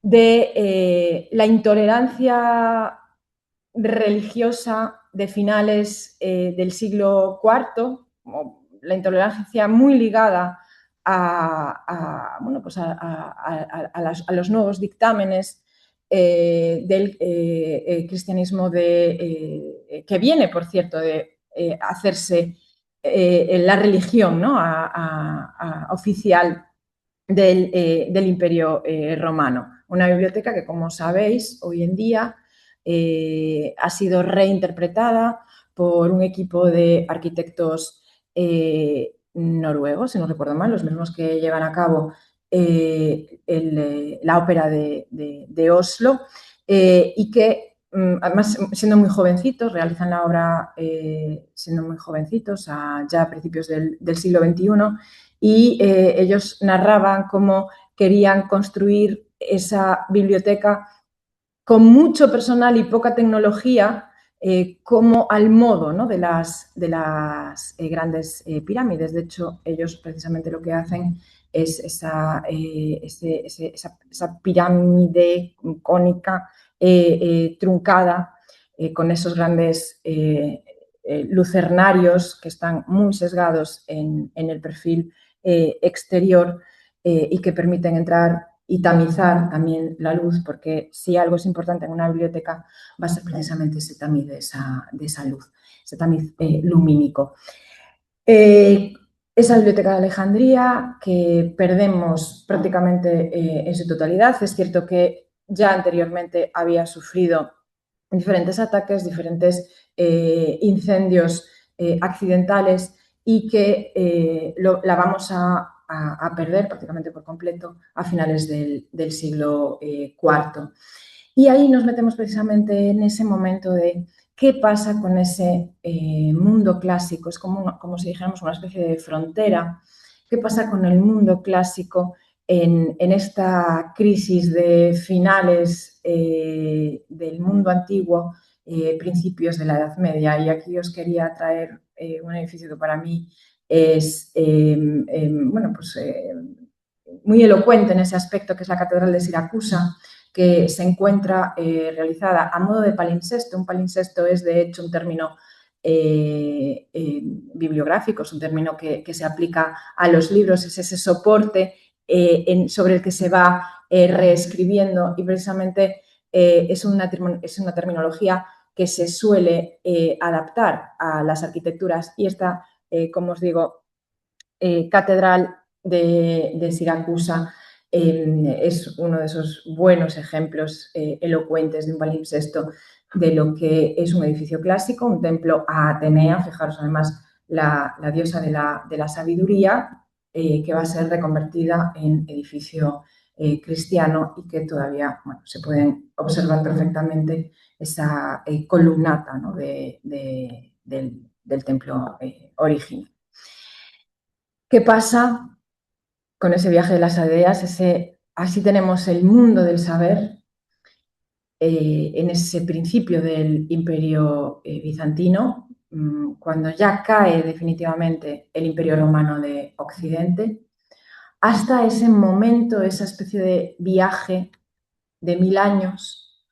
de la intolerancia religiosa de finales del siglo IV, la intolerancia muy ligada a los nuevos dictámenes del cristianismo que viene, por cierto, de hacerse la religión, ¿no? Oficial del Imperio Romano. Una biblioteca que, como sabéis, hoy en día ha sido reinterpretada por un equipo de arquitectos noruegos, si no recuerdo mal, los mismos que llevan a cabo la ópera de Oslo, y que además, siendo muy jovencitos, realizan la obra siendo muy jovencitos, ya a principios del siglo XXI, y ellos narraban cómo querían construir esa biblioteca con mucho personal y poca tecnología, como al modo, ¿no? de las grandes pirámides. De hecho, ellos precisamente lo que hacen es esa pirámide cónica truncada con esos grandes lucernarios que están muy sesgados en el perfil exterior y que permiten entrar y tamizar también la luz, porque si algo es importante en una biblioteca va a ser precisamente ese tamiz de esa luz, ese tamiz lumínico. Esa biblioteca de Alejandría que perdemos prácticamente en su totalidad. Es cierto que ya anteriormente había sufrido diferentes ataques, diferentes incendios accidentales y que la vamos a a perder prácticamente por completo a finales del siglo IV. Y ahí nos metemos precisamente en ese momento de qué pasa con ese mundo clásico. Es como si dijéramos una especie de frontera. ¿Qué pasa con el mundo clásico en esta crisis de finales del mundo antiguo, principios de la Edad Media? Y aquí os quería traer un edificio que para mí es muy elocuente en ese aspecto, que es la Catedral de Siracusa, que se encuentra realizada a modo de palimpsesto. Un palimpsesto es, de hecho, un término bibliográfico, es un término que se aplica a los libros, es ese soporte sobre el que se va reescribiendo, y precisamente es una terminología que se suele adaptar a las arquitecturas, y esta, como os digo, catedral de Siracusa es uno de esos buenos ejemplos elocuentes de un palimpsesto de lo que es un edificio clásico, un templo a Atenea. Fijaros, además, la diosa de la sabiduría, que va a ser reconvertida en edificio cristiano, y que todavía se pueden observar perfectamente esa columnata, ¿no?, del templo original. ¿Qué pasa con ese viaje de las aldeas? Así tenemos el mundo del saber en ese principio del Imperio bizantino, cuando ya cae definitivamente el Imperio romano de Occidente, hasta ese momento, esa especie de viaje de 1000 años,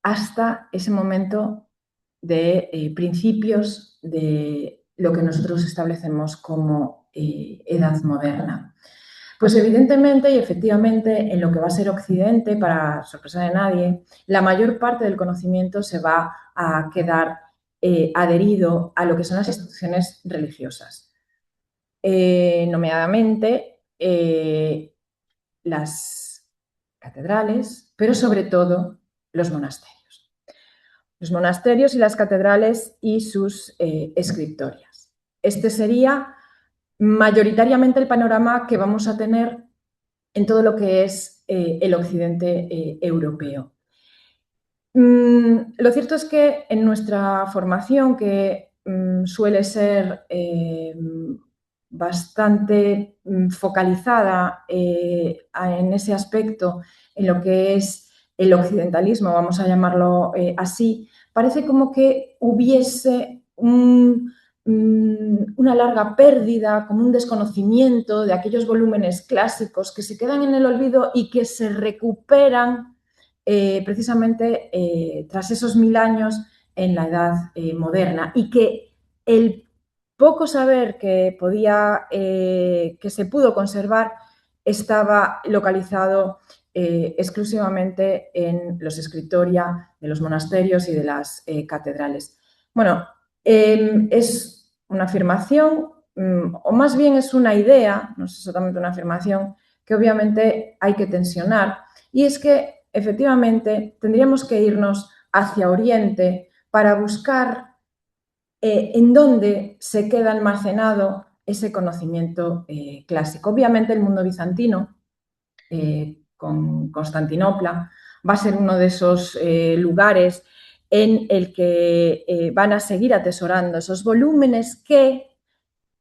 hasta ese momento de principios de lo que nosotros establecemos como edad moderna. Pues evidentemente y efectivamente, en lo que va a ser Occidente, para sorpresa de nadie, la mayor parte del conocimiento se va a quedar adherido a lo que son las instituciones religiosas. Nomeadamente, las catedrales, pero sobre todo los monasterios. Los monasterios y las catedrales y sus escritorias. Este sería mayoritariamente el panorama que vamos a tener en todo lo que es el occidente europeo. Lo cierto es que en nuestra formación, que suele ser bastante focalizada en ese aspecto, en lo que es el occidentalismo, vamos a llamarlo así, parece como que hubiese una larga pérdida, como un desconocimiento de aquellos volúmenes clásicos que se quedan en el olvido y que se recuperan precisamente tras esos 1000 años en la edad moderna, y que el poco saber que se pudo conservar estaba localizado exclusivamente en los escritoria de los monasterios y de las catedrales. Bueno, es una afirmación, o más bien es una idea, no es exactamente una afirmación, que obviamente hay que tensionar, y es que efectivamente tendríamos que irnos hacia Oriente para buscar en dónde se queda almacenado ese conocimiento clásico. Obviamente el mundo bizantino, con Constantinopla, va a ser uno de esos lugares en el que van a seguir atesorando esos volúmenes que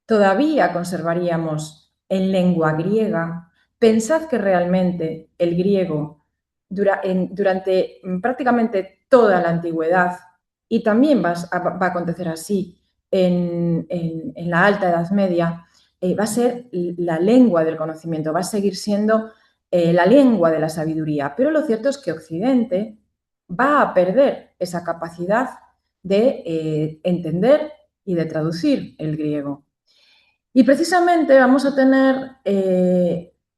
todavía conservaríamos en lengua griega. Pensad que realmente el griego durante prácticamente toda la antigüedad, y también va a acontecer así en la Alta Edad Media, va a ser la lengua del conocimiento, va a seguir siendo la lengua de la sabiduría. Pero lo cierto es que Occidente va a perder esa capacidad de entender y de traducir el griego. Y precisamente vamos a tener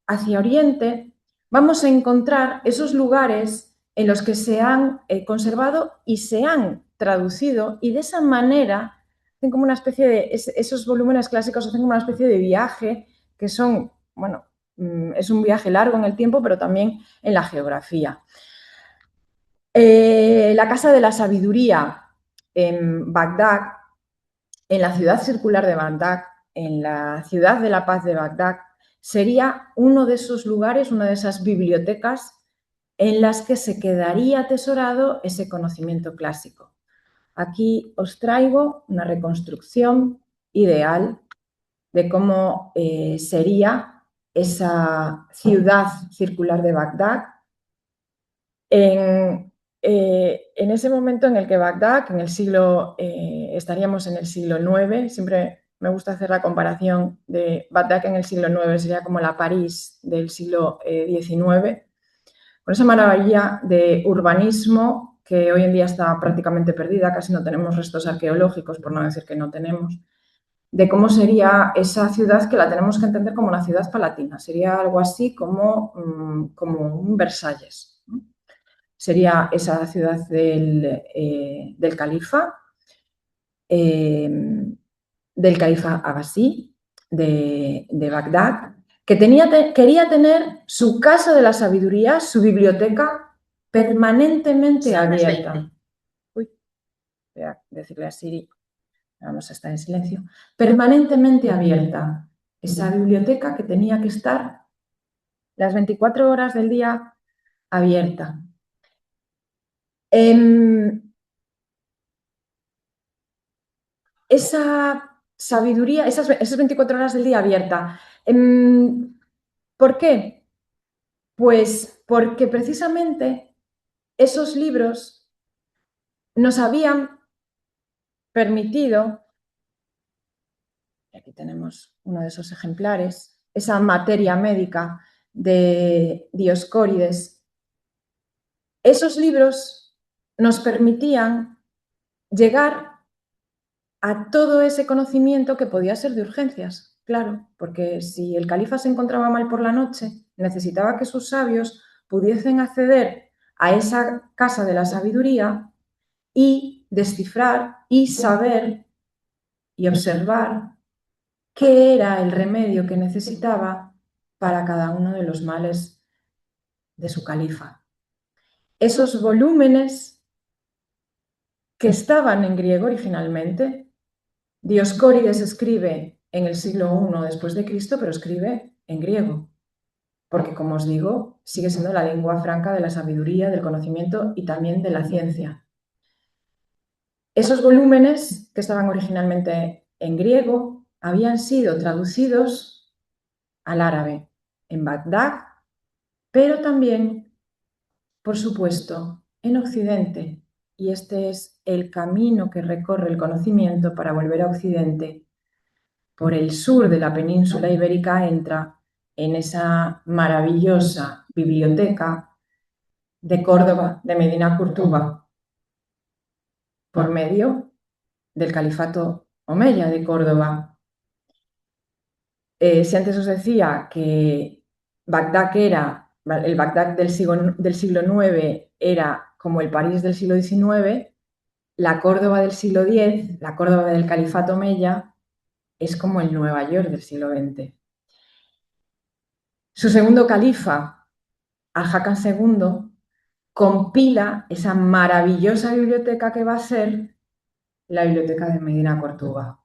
hacia Oriente, vamos a encontrar esos lugares en los que se han conservado y se han traducido, y de esa manera hacen como una especie de, esos volúmenes clásicos hacen como una especie de viaje, que son, bueno, es un viaje largo en el tiempo, pero también en la geografía. La Casa de la Sabiduría en Bagdad, en la ciudad circular de Bagdad, en la ciudad de la paz de Bagdad, sería uno de esos lugares, una de esas bibliotecas en las que se quedaría atesorado ese conocimiento clásico. Aquí os traigo una reconstrucción ideal de cómo sería esa ciudad circular de Bagdad en ese momento en el que Bagdad, en el siglo, estaríamos en el siglo IX, siempre me gusta hacer la comparación de Bagdad en el siglo IX, sería como la París del siglo XIX, con esa maravilla de urbanismo que hoy en día está prácticamente perdida, casi no tenemos restos arqueológicos, por no decir que no tenemos, de cómo sería esa ciudad que la tenemos que entender como una ciudad palatina, sería algo así como un Versalles, ¿no? Sería esa ciudad del califa, del califa Abbasí, de Bagdad, que quería tener su casa de la sabiduría, su biblioteca permanentemente abierta. Uy, voy a decirle a Siri, vamos a estar en silencio, permanentemente abierta. Esa biblioteca que tenía que estar las 24 horas del día abierta. Esa sabiduría, esas 24 horas del día abierta. ¿Por qué? Pues porque precisamente esos libros nos habían permitido, y aquí tenemos uno de esos ejemplares, esa materia médica de Dioscórides, esos libros nos permitían llegar a todo ese conocimiento que podía ser de urgencias, claro, porque si el califa se encontraba mal por la noche, necesitaba que sus sabios pudiesen acceder a esa casa de la sabiduría y descifrar y saber y observar qué era el remedio que necesitaba para cada uno de los males de su califa. Esos volúmenes que estaban en griego originalmente, Dioscórides escribe en el siglo I después de Cristo, pero escribe en griego, porque como os digo, sigue siendo la lengua franca de la sabiduría, del conocimiento y también de la ciencia. Esos volúmenes que estaban originalmente en griego habían sido traducidos al árabe en Bagdad, pero también, por supuesto, en Occidente. Y este es el camino que recorre el conocimiento para volver a Occidente. Por el sur de la península ibérica entra en esa maravillosa biblioteca de Córdoba, de Medina Curtuba, por medio del califato omeya de Córdoba. Si antes os decía que Bagdad el Bagdad del siglo IX era como el París del siglo XIX, la Córdoba del siglo X, la Córdoba del califato omeya, es como el Nueva York del siglo XX. Su segundo califa, Al-Hakam II, compila esa maravillosa biblioteca que va a ser la biblioteca de Medina Córdoba.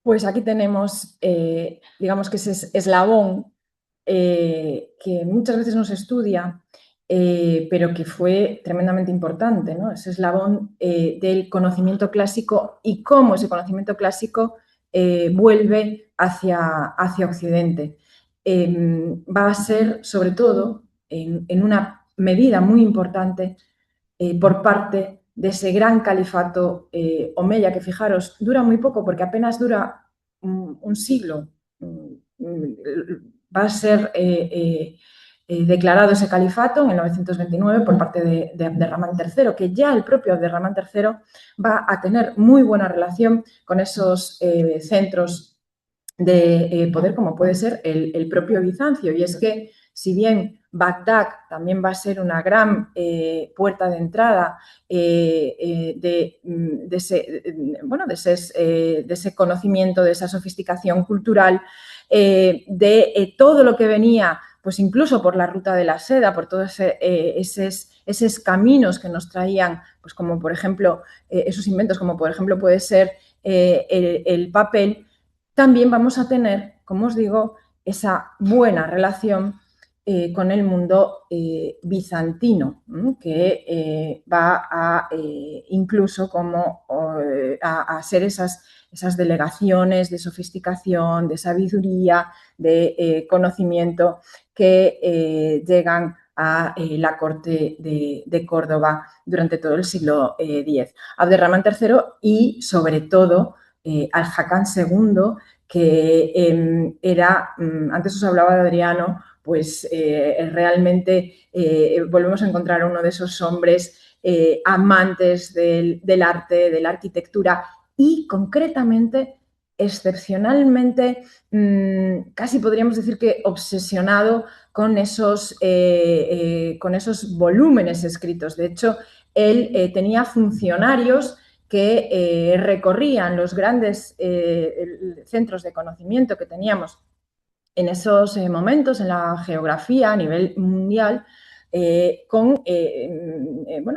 Pues aquí tenemos, digamos que ese eslabón que muchas veces no se estudia, pero que fue tremendamente importante, ¿no? Ese eslabón del conocimiento clásico y cómo ese conocimiento clásico vuelve hacia Occidente. Va a ser, sobre todo, en una medida muy importante, por parte de ese gran califato omeya, que fijaros, dura muy poco porque apenas dura un siglo. Va a ser declarado ese califato en el 929 por parte de Abderramán III, que ya el propio Abderramán III va a tener muy buena relación con esos centros de poder, como puede ser el propio Bizancio. Y es que, si bien Bagdad también va a ser una gran puerta de entrada de ese conocimiento, de esa sofisticación cultural, de todo lo que venía, pues incluso por la ruta de la seda, por todos esos caminos que nos traían, pues como por ejemplo, esos inventos, como por ejemplo puede ser el papel. También vamos a tener, como os digo, esa buena relación con el mundo bizantino, que va a incluso como a ser esas delegaciones de sofisticación, de sabiduría, de conocimiento que llegan a la corte de Córdoba durante todo el siglo X. Abderramán III y, sobre todo, Al-Hakam II, que era, antes os hablaba de Adriano, pues realmente volvemos a encontrar uno de esos hombres amantes del arte, de la arquitectura y concretamente, excepcionalmente, casi podríamos decir que obsesionado con esos volúmenes escritos. De hecho, él tenía funcionarios que recorrían los grandes centros de conocimiento que teníamos en esos momentos en la geografía a nivel mundial, con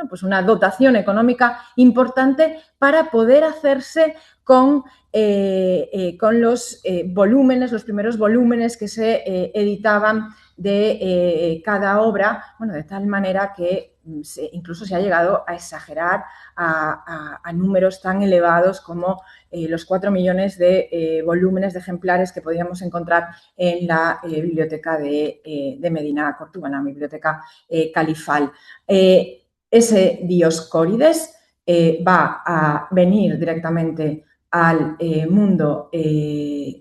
pues una dotación económica importante para poder hacerse con los volúmenes, los primeros volúmenes que se editaban de cada obra, bueno, de tal manera que incluso se ha llegado a exagerar a números tan elevados como los 4 millones de volúmenes de ejemplares que podíamos encontrar en la biblioteca de Medina Córdoba, la biblioteca califal. Ese Dioscórides va a venir directamente al mundo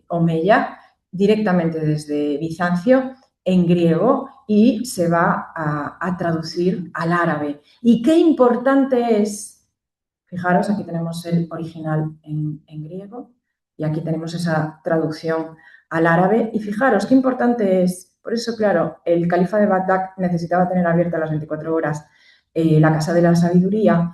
omeya, directamente desde Bizancio, en griego, y se va a traducir al árabe. Y qué importante es, fijaros, aquí tenemos el original en griego y aquí tenemos esa traducción al árabe. Y fijaros qué importante es, por eso, claro, el califa de Bagdad necesitaba tener abierta las 24 horas la Casa de la Sabiduría.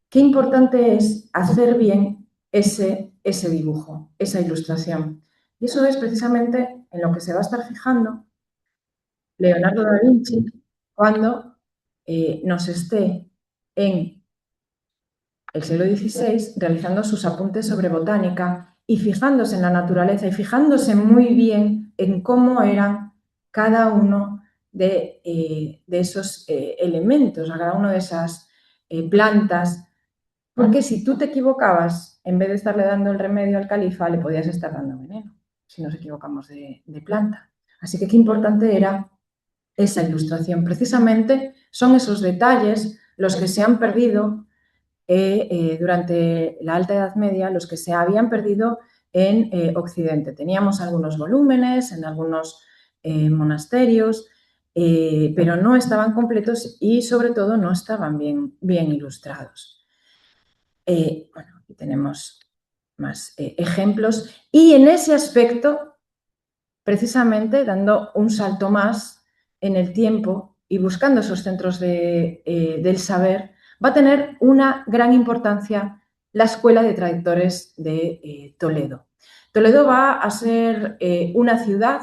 Qué importante es hacer bien ese dibujo, esa ilustración. Y eso es precisamente en lo que se va a estar fijando Leonardo da Vinci cuando nos esté en el siglo XVI realizando sus apuntes sobre botánica y fijándose en la naturaleza y fijándose muy bien en cómo eran cada uno de esos elementos, a cada una de esas plantas, porque si tú te equivocabas, en vez de estarle dando el remedio al califa, le podías estar dando veneno, si nos equivocamos de planta. Así que qué importante era esa ilustración. Precisamente son esos detalles los que se han perdido durante la Alta Edad Media, los que se habían perdido en Occidente. Teníamos algunos volúmenes en algunos monasterios, pero no estaban completos y, sobre todo, no estaban bien ilustrados. Bueno, aquí tenemos más ejemplos. Y en ese aspecto, precisamente dando un salto más en el tiempo y buscando esos centros del saber, va a tener una gran importancia la Escuela de Traductores de Toledo. Toledo va a ser una ciudad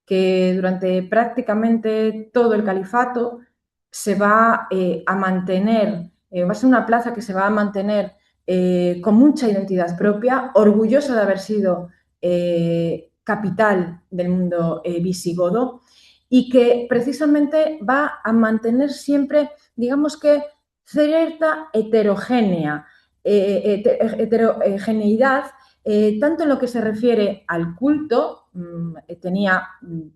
que durante prácticamente todo el califato se va a mantener, va a ser una plaza que se va a mantener con mucha identidad propia, orgullosa de haber sido capital del mundo visigodo y que precisamente va a mantener siempre, digamos que, cierta heterogeneidad, tanto en lo que se refiere al culto, tenía,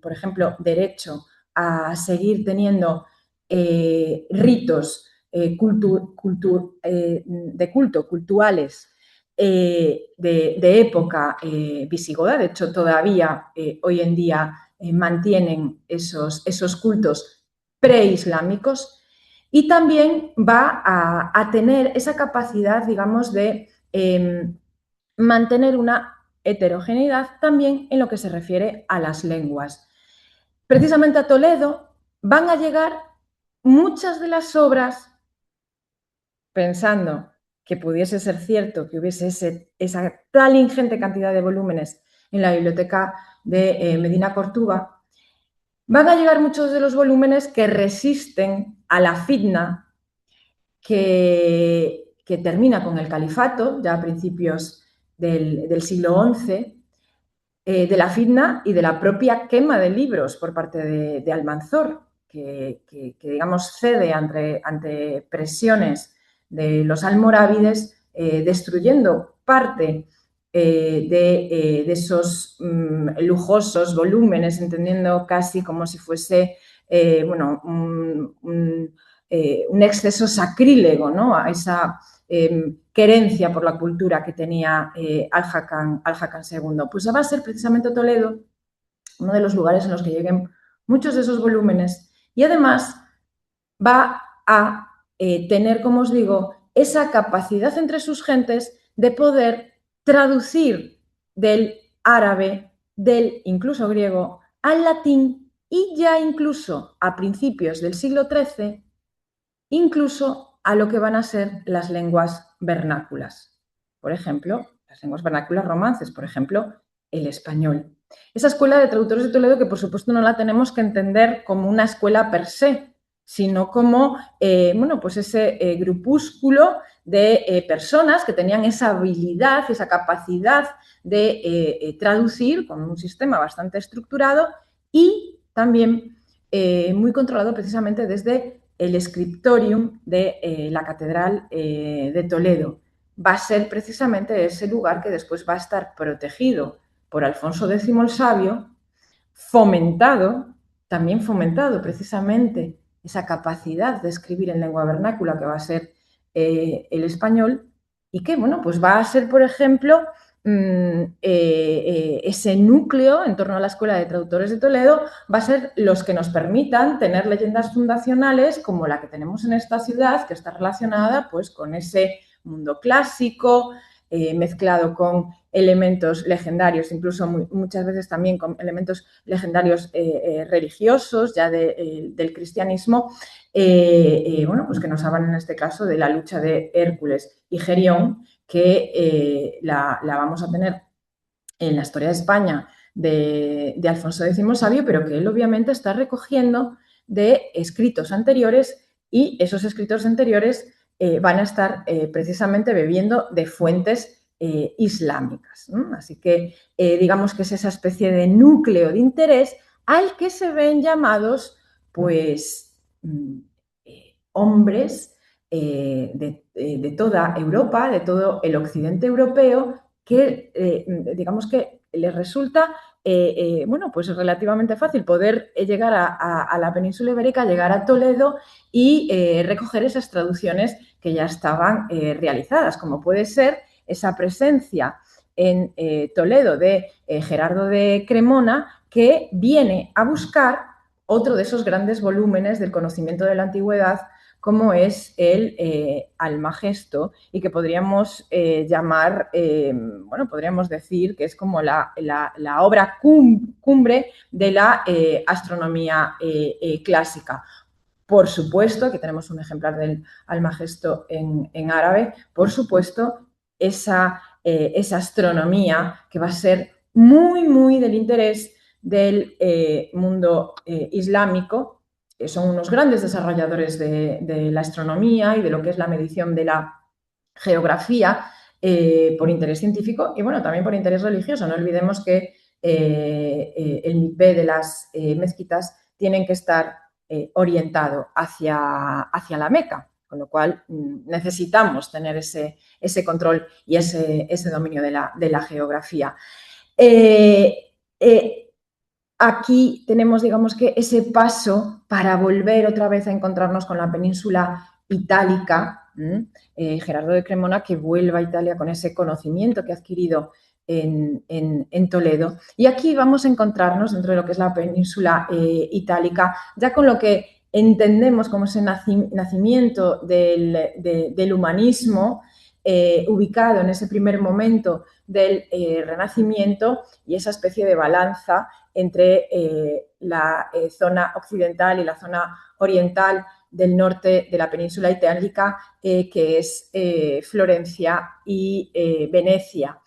por ejemplo, derecho a seguir teniendo ritos de culto, cultuales de época visigoda. De hecho, todavía hoy en día mantienen esos cultos preislámicos, y también va a tener esa capacidad, digamos, de mantener una heterogeneidad también en lo que se refiere a las lenguas. Precisamente a Toledo van a llegar muchas de las obras, pensando que pudiese ser cierto que hubiese esa tal ingente cantidad de volúmenes en la biblioteca de Medina Córdoba, van a llegar muchos de los volúmenes que resisten a la fitna que termina con el califato, ya a principios del siglo XI, de la fitna y de la propia quema de libros por parte de Almanzor, que digamos, cede ante presiones de los almorávides, destruyendo parte de esos lujosos volúmenes, entendiendo casi como si fuese bueno, un exceso sacrílego, ¿no?, a esa querencia por la cultura que tenía Al-Hakam II. Pues va a ser precisamente Toledo uno de los lugares en los que lleguen muchos de esos volúmenes, y además va a tener, como os digo, esa capacidad entre sus gentes de poder traducir del árabe, del incluso griego, al latín, y ya incluso a principios del siglo XIII, incluso a lo que van a ser las lenguas vernáculas. Por ejemplo, las lenguas vernáculas romances, por ejemplo, el español. Esa escuela de traductores de Toledo, que por supuesto no la tenemos que entender como una escuela per se, sino como bueno, pues ese grupúsculo de personas que tenían esa habilidad, esa capacidad de traducir con un sistema bastante estructurado y también muy controlado precisamente desde el scriptorium de la Catedral de Toledo. Va a ser precisamente ese lugar que después va a estar protegido por Alfonso X el Sabio, también fomentado precisamente esa capacidad de escribir en lengua vernácula que va a ser el español, y que, bueno, pues va a ser, por ejemplo, ese núcleo en torno a la Escuela de Traductores de Toledo, va a ser los que nos permitan tener leyendas fundacionales como la que tenemos en esta ciudad, que está relacionada pues con ese mundo clásico, mezclado con elementos legendarios, incluso muchas veces también con elementos legendarios religiosos, ya del cristianismo, bueno, pues que nos hablan en este caso de la lucha de Hércules y Gerión, que la vamos a tener en la historia de España de Alfonso X Sabio, pero que él obviamente está recogiendo de escritos anteriores, y esos escritos anteriores van a estar precisamente bebiendo de fuentes islámicas, ¿no? Así que digamos que es esa especie de núcleo de interés al que se ven llamados pues hombres de toda Europa, de todo el occidente europeo, que digamos que les resulta bueno, pues relativamente fácil poder llegar a la península ibérica, llegar a Toledo y recoger esas traducciones que ya estaban realizadas, como puede ser esa presencia en Toledo de Gerardo de Cremona, que viene a buscar otro de esos grandes volúmenes del conocimiento de la antigüedad, como es el Almagesto, y que podríamos llamar, bueno, podríamos decir que es como la obra cumbre de la astronomía clásica. Por supuesto, que tenemos un ejemplar del Almagesto en árabe, por supuesto, esa astronomía que va a ser muy, muy del interés del mundo islámico. Son unos grandes desarrolladores de la astronomía y de lo que es la medición de la geografía, por interés científico y, bueno, también por interés religioso. No olvidemos que el mikvé de las mezquitas tienen que estar orientado hacia la Meca, con lo cual necesitamos tener ese control y ese dominio de la geografía. Aquí tenemos, digamos, que ese paso para volver otra vez a encontrarnos con la península itálica, Gerardo de Cremona, que vuelva a Italia con ese conocimiento que ha adquirido en Toledo. Y aquí vamos a encontrarnos, dentro de lo que es la península itálica, ya con lo que entendemos como ese nacimiento del humanismo, ubicado en ese primer momento del Renacimiento, y esa especie de balanza entre la zona occidental y la zona oriental del norte de la península itálica, que es Florencia y Venecia.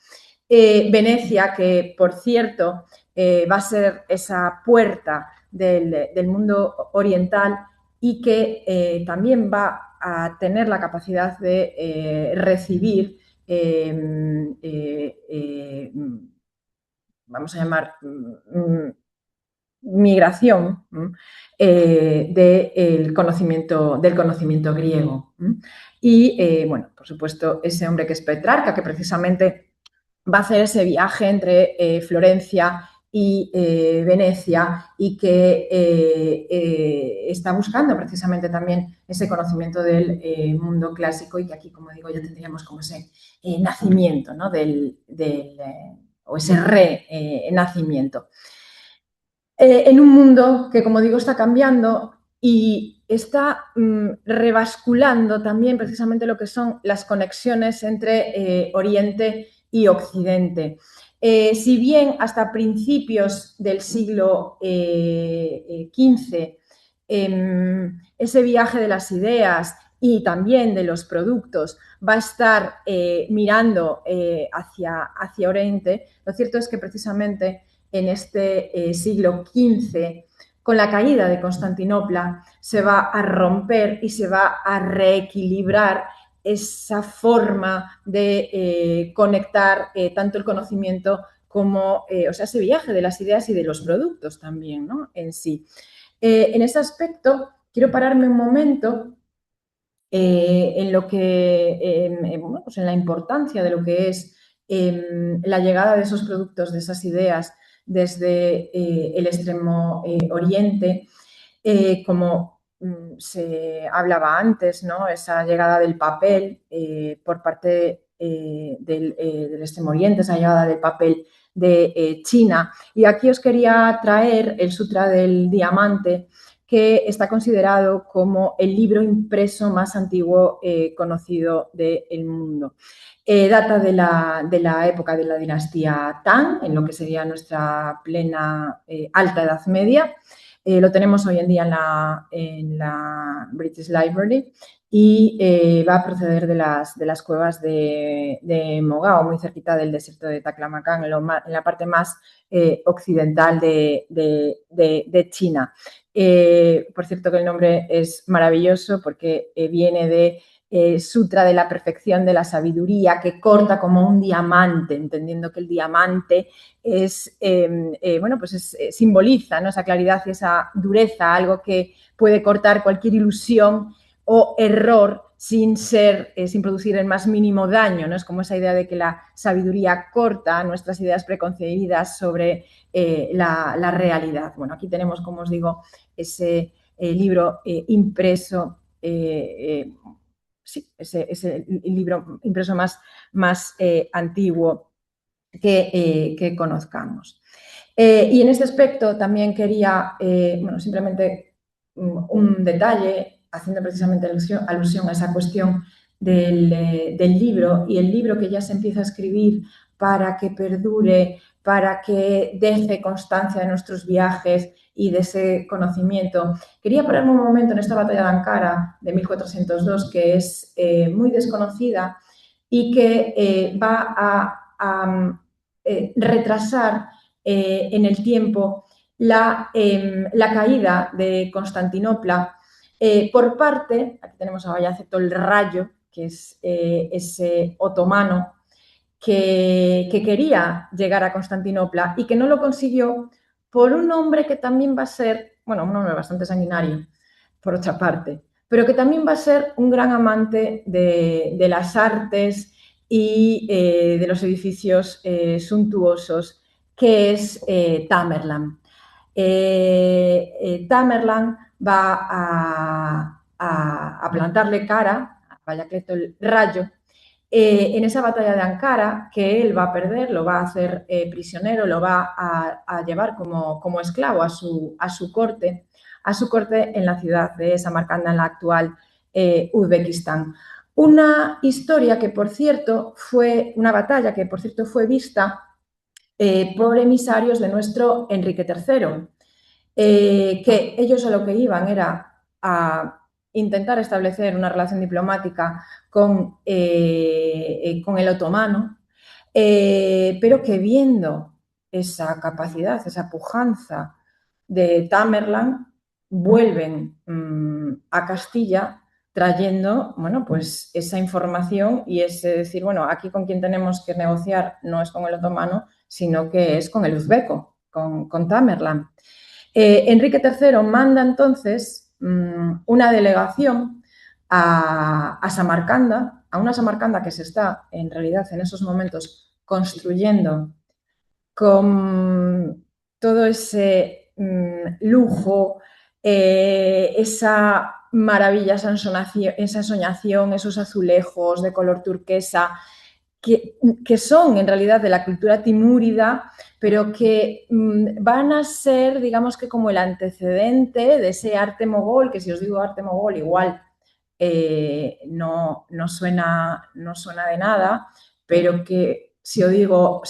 Venecia, que por cierto va a ser esa puerta del mundo oriental y que también va a tener la capacidad de recibir, vamos a llamar, migración del conocimiento griego. Y, bueno, por supuesto, ese hombre que es Petrarca, que precisamente va a hacer ese viaje entre Florencia y Venecia y que está buscando precisamente también ese conocimiento del mundo clásico, y que aquí, como digo, ya tendríamos como ese nacimiento, ¿no? O ese renacimiento. En un mundo que, como digo, está cambiando y está rebasculando también precisamente lo que son las conexiones entre Oriente y Occidente. Si bien hasta principios del siglo XV ese viaje de las ideas y también de los productos va a estar mirando hacia Oriente, lo cierto es que precisamente en este siglo XV, con la caída de Constantinopla, se va a romper y se va a reequilibrar esa forma de conectar tanto el conocimiento como, o sea, ese viaje de las ideas y de los productos también, ¿no? En sí. En ese aspecto, quiero pararme un momento en lo que, bueno, pues en la importancia de lo que es la llegada de esos productos, de esas ideas desde el extremo oriente, como se hablaba antes, ¿no? Esa llegada del papel por parte del extremo oriente, esa llegada del papel de China. Y aquí os quería traer el Sutra del Diamante, que está considerado como el libro impreso más antiguo conocido del mundo. Data de la época de la dinastía Tang, en lo que sería nuestra plena alta Edad Media. Lo tenemos hoy en día en la British Library y va a proceder de las cuevas de Mogao, muy cerquita del desierto de Taklamakan, en la parte más occidental de China. Por cierto, que el nombre es maravilloso porque viene de Sutra de la perfección de la sabiduría, que corta como un diamante, entendiendo que el diamante es, bueno, pues simboliza, ¿no? Esa claridad y esa dureza, algo que puede cortar cualquier ilusión o error sin producir el más mínimo daño, ¿no? Es como esa idea de que la sabiduría corta nuestras ideas preconcebidas sobre la realidad. Bueno, aquí tenemos, como os digo, ese libro impreso, sí, ese libro impreso más antiguo que conozcamos. Y en este aspecto también quería, bueno, simplemente un detalle, haciendo precisamente alusión a esa cuestión del libro, y el libro que ya se empieza a escribir para que perdure, para que deje constancia de nuestros viajes y de ese conocimiento. Quería ponerme un momento en esta batalla de Ankara de 1402, que es muy desconocida y que va a retrasar en el tiempo la caída de Constantinopla por parte, aquí tenemos a Bayaceto el Rayo, que es ese otomano que quería llegar a Constantinopla y que no lo consiguió por un hombre que también va a ser, bueno, un hombre bastante sanguinario, por otra parte, pero que también va a ser un gran amante de las artes y de los edificios suntuosos, que es Tamerlán. Tamerlán va a plantarle cara a Vallacleto el Rayo en esa batalla de Ankara, que él va a perder, lo va a hacer prisionero, lo va a llevar como esclavo a su corte en la ciudad de Samarcanda, en la actual Uzbekistán. Una historia que, por cierto, fue una batalla que, por cierto, fue vista por emisarios de nuestro Enrique III, que ellos a lo que iban era a intentar establecer una relación diplomática con el otomano, pero que viendo esa capacidad, esa pujanza de Tamerlán, vuelven a Castilla trayendo, bueno, pues esa información y ese decir, bueno, aquí con quien tenemos que negociar no es con el otomano, sino que es con el uzbeco, con Tamerlán. Enrique III manda entonces una delegación a Samarcanda, a una Samarcanda que se está en realidad en esos momentos construyendo con todo ese lujo, esa maravilla, esa soñación, esos azulejos de color turquesa, que son en realidad de la cultura timúrida, pero que van a ser, digamos que como el antecedente de ese arte mogol, que si os digo arte mogol igual no suena de nada, pero que si os digo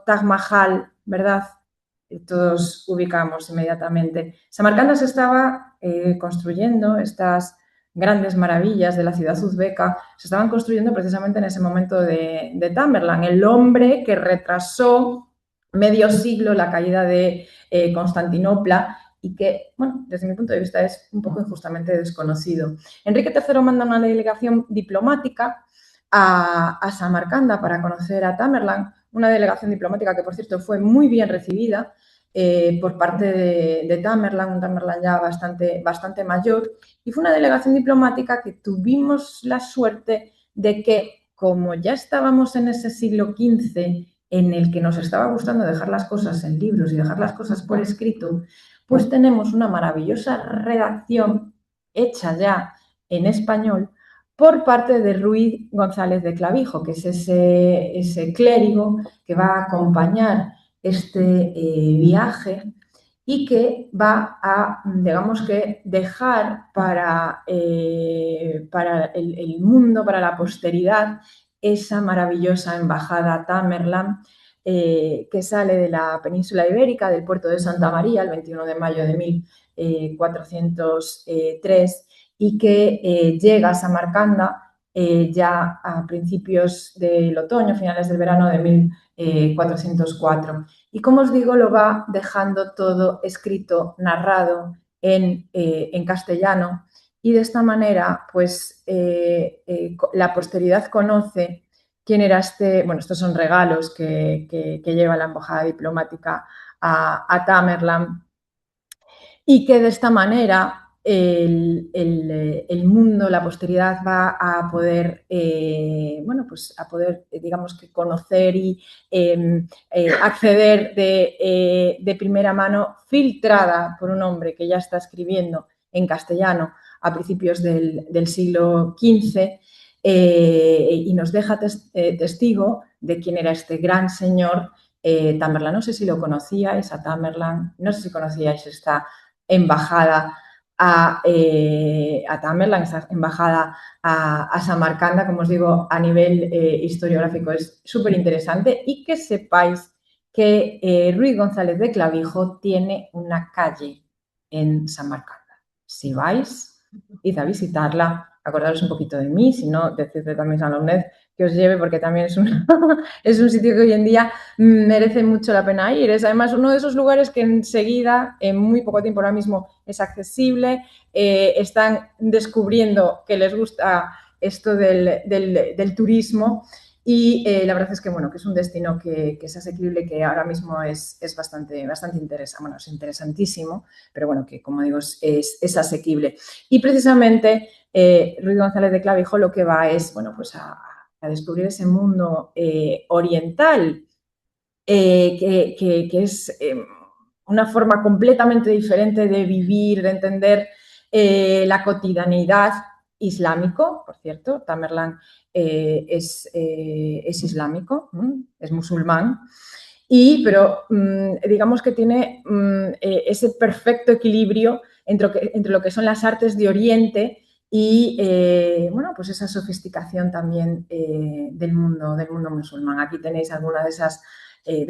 Taj Mahal, ¿verdad? Todos ubicamos inmediatamente. Samarcanda se estaba construyendo estas grandes maravillas de la ciudad uzbeca, se estaban construyendo precisamente en ese momento de Tamerlán, el hombre que retrasó medio siglo la caída de Constantinopla y que, bueno, desde mi punto de vista es un poco injustamente desconocido. Enrique III manda una delegación diplomática a Samarcanda para conocer a Tamerlán, una delegación diplomática que, por cierto, fue muy bien recibida por parte de Tamerlán, un Tamerlán ya bastante mayor, y fue una delegación diplomática que tuvimos la suerte de que, como ya estábamos en ese siglo XV, en el que nos estaba gustando dejar las cosas en libros y dejar las cosas por escrito, pues tenemos una maravillosa redacción hecha ya en español por parte de Ruiz González de Clavijo, que es ese clérigo que va a acompañar este viaje y que va a, digamos que, dejar para el mundo, para la posteridad, esa maravillosa embajada Tamerlán que sale de la península ibérica, del puerto de Santa María, el 21 de mayo de 1403, y que llega a Samarcanda ya a principios del otoño, finales del verano de 1404. Y como os digo, lo va dejando todo escrito, narrado en castellano, y de esta manera, pues, la posteridad conoce quién era bueno, estos son regalos que lleva la embajada diplomática a Tamerlán, y que de esta manera el mundo, la posteridad va a poder, bueno, pues a poder, digamos que conocer y acceder de primera mano, filtrada por un hombre que ya está escribiendo en castellano a principios del siglo XV, y nos deja testigo de quién era este gran señor Tamerlán. No sé si lo conocíais a Tamerlán, no sé si conocíais esta embajada a Tamerlán, esta embajada a Samarcanda, como os digo, a nivel historiográfico es súper interesante, y que sepáis que Ruiz González de Clavijo tiene una calle en Samarcanda. Si vais, id a visitarla, acordaros un poquito de mí, si no, decidle también a la UNED que os lleve, porque también es es un sitio que hoy en día merece mucho la pena ir. Es además uno de esos lugares que enseguida, en muy poco tiempo ahora mismo, es accesible. Están descubriendo que les gusta esto del turismo y la verdad es que, bueno, que es un destino que es asequible, que ahora mismo es bastante interesante, bueno, es interesantísimo, pero bueno, que como digo, es asequible. Y precisamente Ruiz González de Clavijo lo que va es, bueno, pues a descubrir ese mundo oriental, que es una forma completamente diferente de vivir, de entender la cotidianidad islámico, por cierto, Tamerlán es islámico, es musulmán, pero digamos que tiene ese perfecto equilibrio entre lo que son las artes de Oriente y bueno, pues esa sofisticación también del mundo musulmán. Aquí tenéis alguna de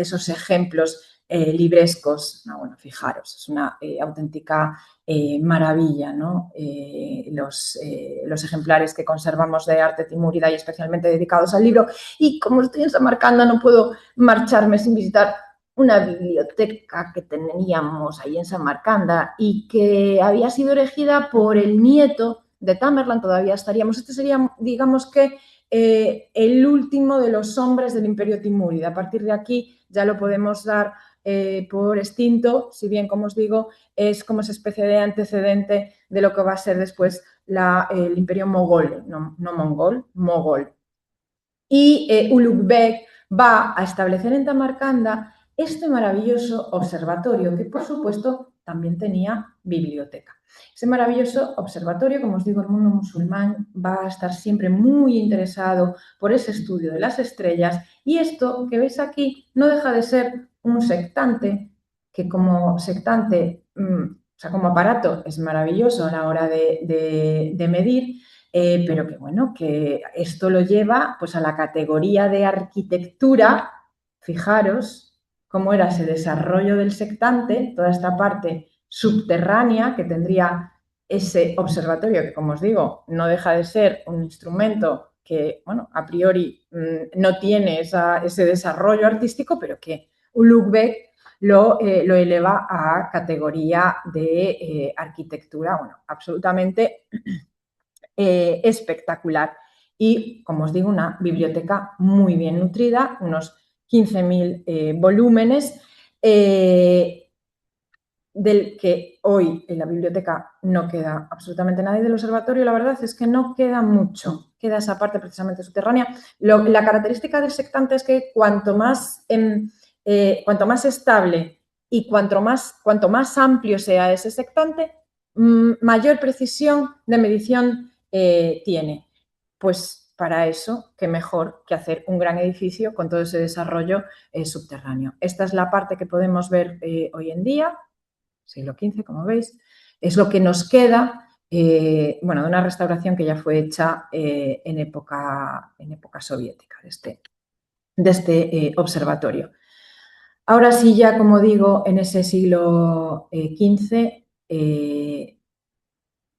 esos ejemplos librescos. No, bueno, fijaros, es una auténtica maravilla, ¿no? Los ejemplares que conservamos de arte timúrida y especialmente dedicados al libro. Y como estoy en Samarcanda, no puedo marcharme sin visitar una biblioteca que teníamos ahí en Samarcanda y que había sido erigida por el nieto de Tamerlán. Todavía estaríamos. Este sería, digamos que, el último de los hombres del Imperio Timúrida. A partir de aquí ya lo podemos dar por extinto, si bien, como os digo, es como esa especie de antecedente de lo que va a ser después el Imperio Mogol, no mongol, mogol. Y Ulugh Beg va a establecer en Tamarcanda este maravilloso observatorio, que por supuesto también tenía biblioteca. Ese maravilloso observatorio, como os digo, el mundo musulmán va a estar siempre muy interesado por ese estudio de las estrellas, y esto que veis aquí no deja de ser un sectante, que como sectante, o sea, como aparato es maravilloso a la hora de medir, pero que bueno, que esto lo lleva pues a la categoría de arquitectura. Fijaros cómo era ese desarrollo del sectante, toda esta parte subterránea que tendría ese observatorio, que como os digo, no deja de ser un instrumento que, bueno, a priori no tiene ese desarrollo artístico, pero que Ulugh Beg lo eleva a categoría de arquitectura, bueno, absolutamente espectacular. Y, como os digo, una biblioteca muy bien nutrida, unos 15.000 volúmenes, del que hoy en la biblioteca no queda absolutamente nadie del observatorio. La verdad es que no queda mucho, queda esa parte precisamente subterránea. La característica del sectante es que cuanto más estable y cuanto más amplio sea ese sectante, mayor precisión de medición tiene. Pues para eso, qué mejor que hacer un gran edificio con todo ese desarrollo subterráneo. Esta es la parte que podemos ver hoy en día, siglo XV, como veis. Es lo que nos queda, bueno, de una restauración que ya fue hecha en época soviética de este observatorio. Ahora sí, ya como digo, en ese siglo XV,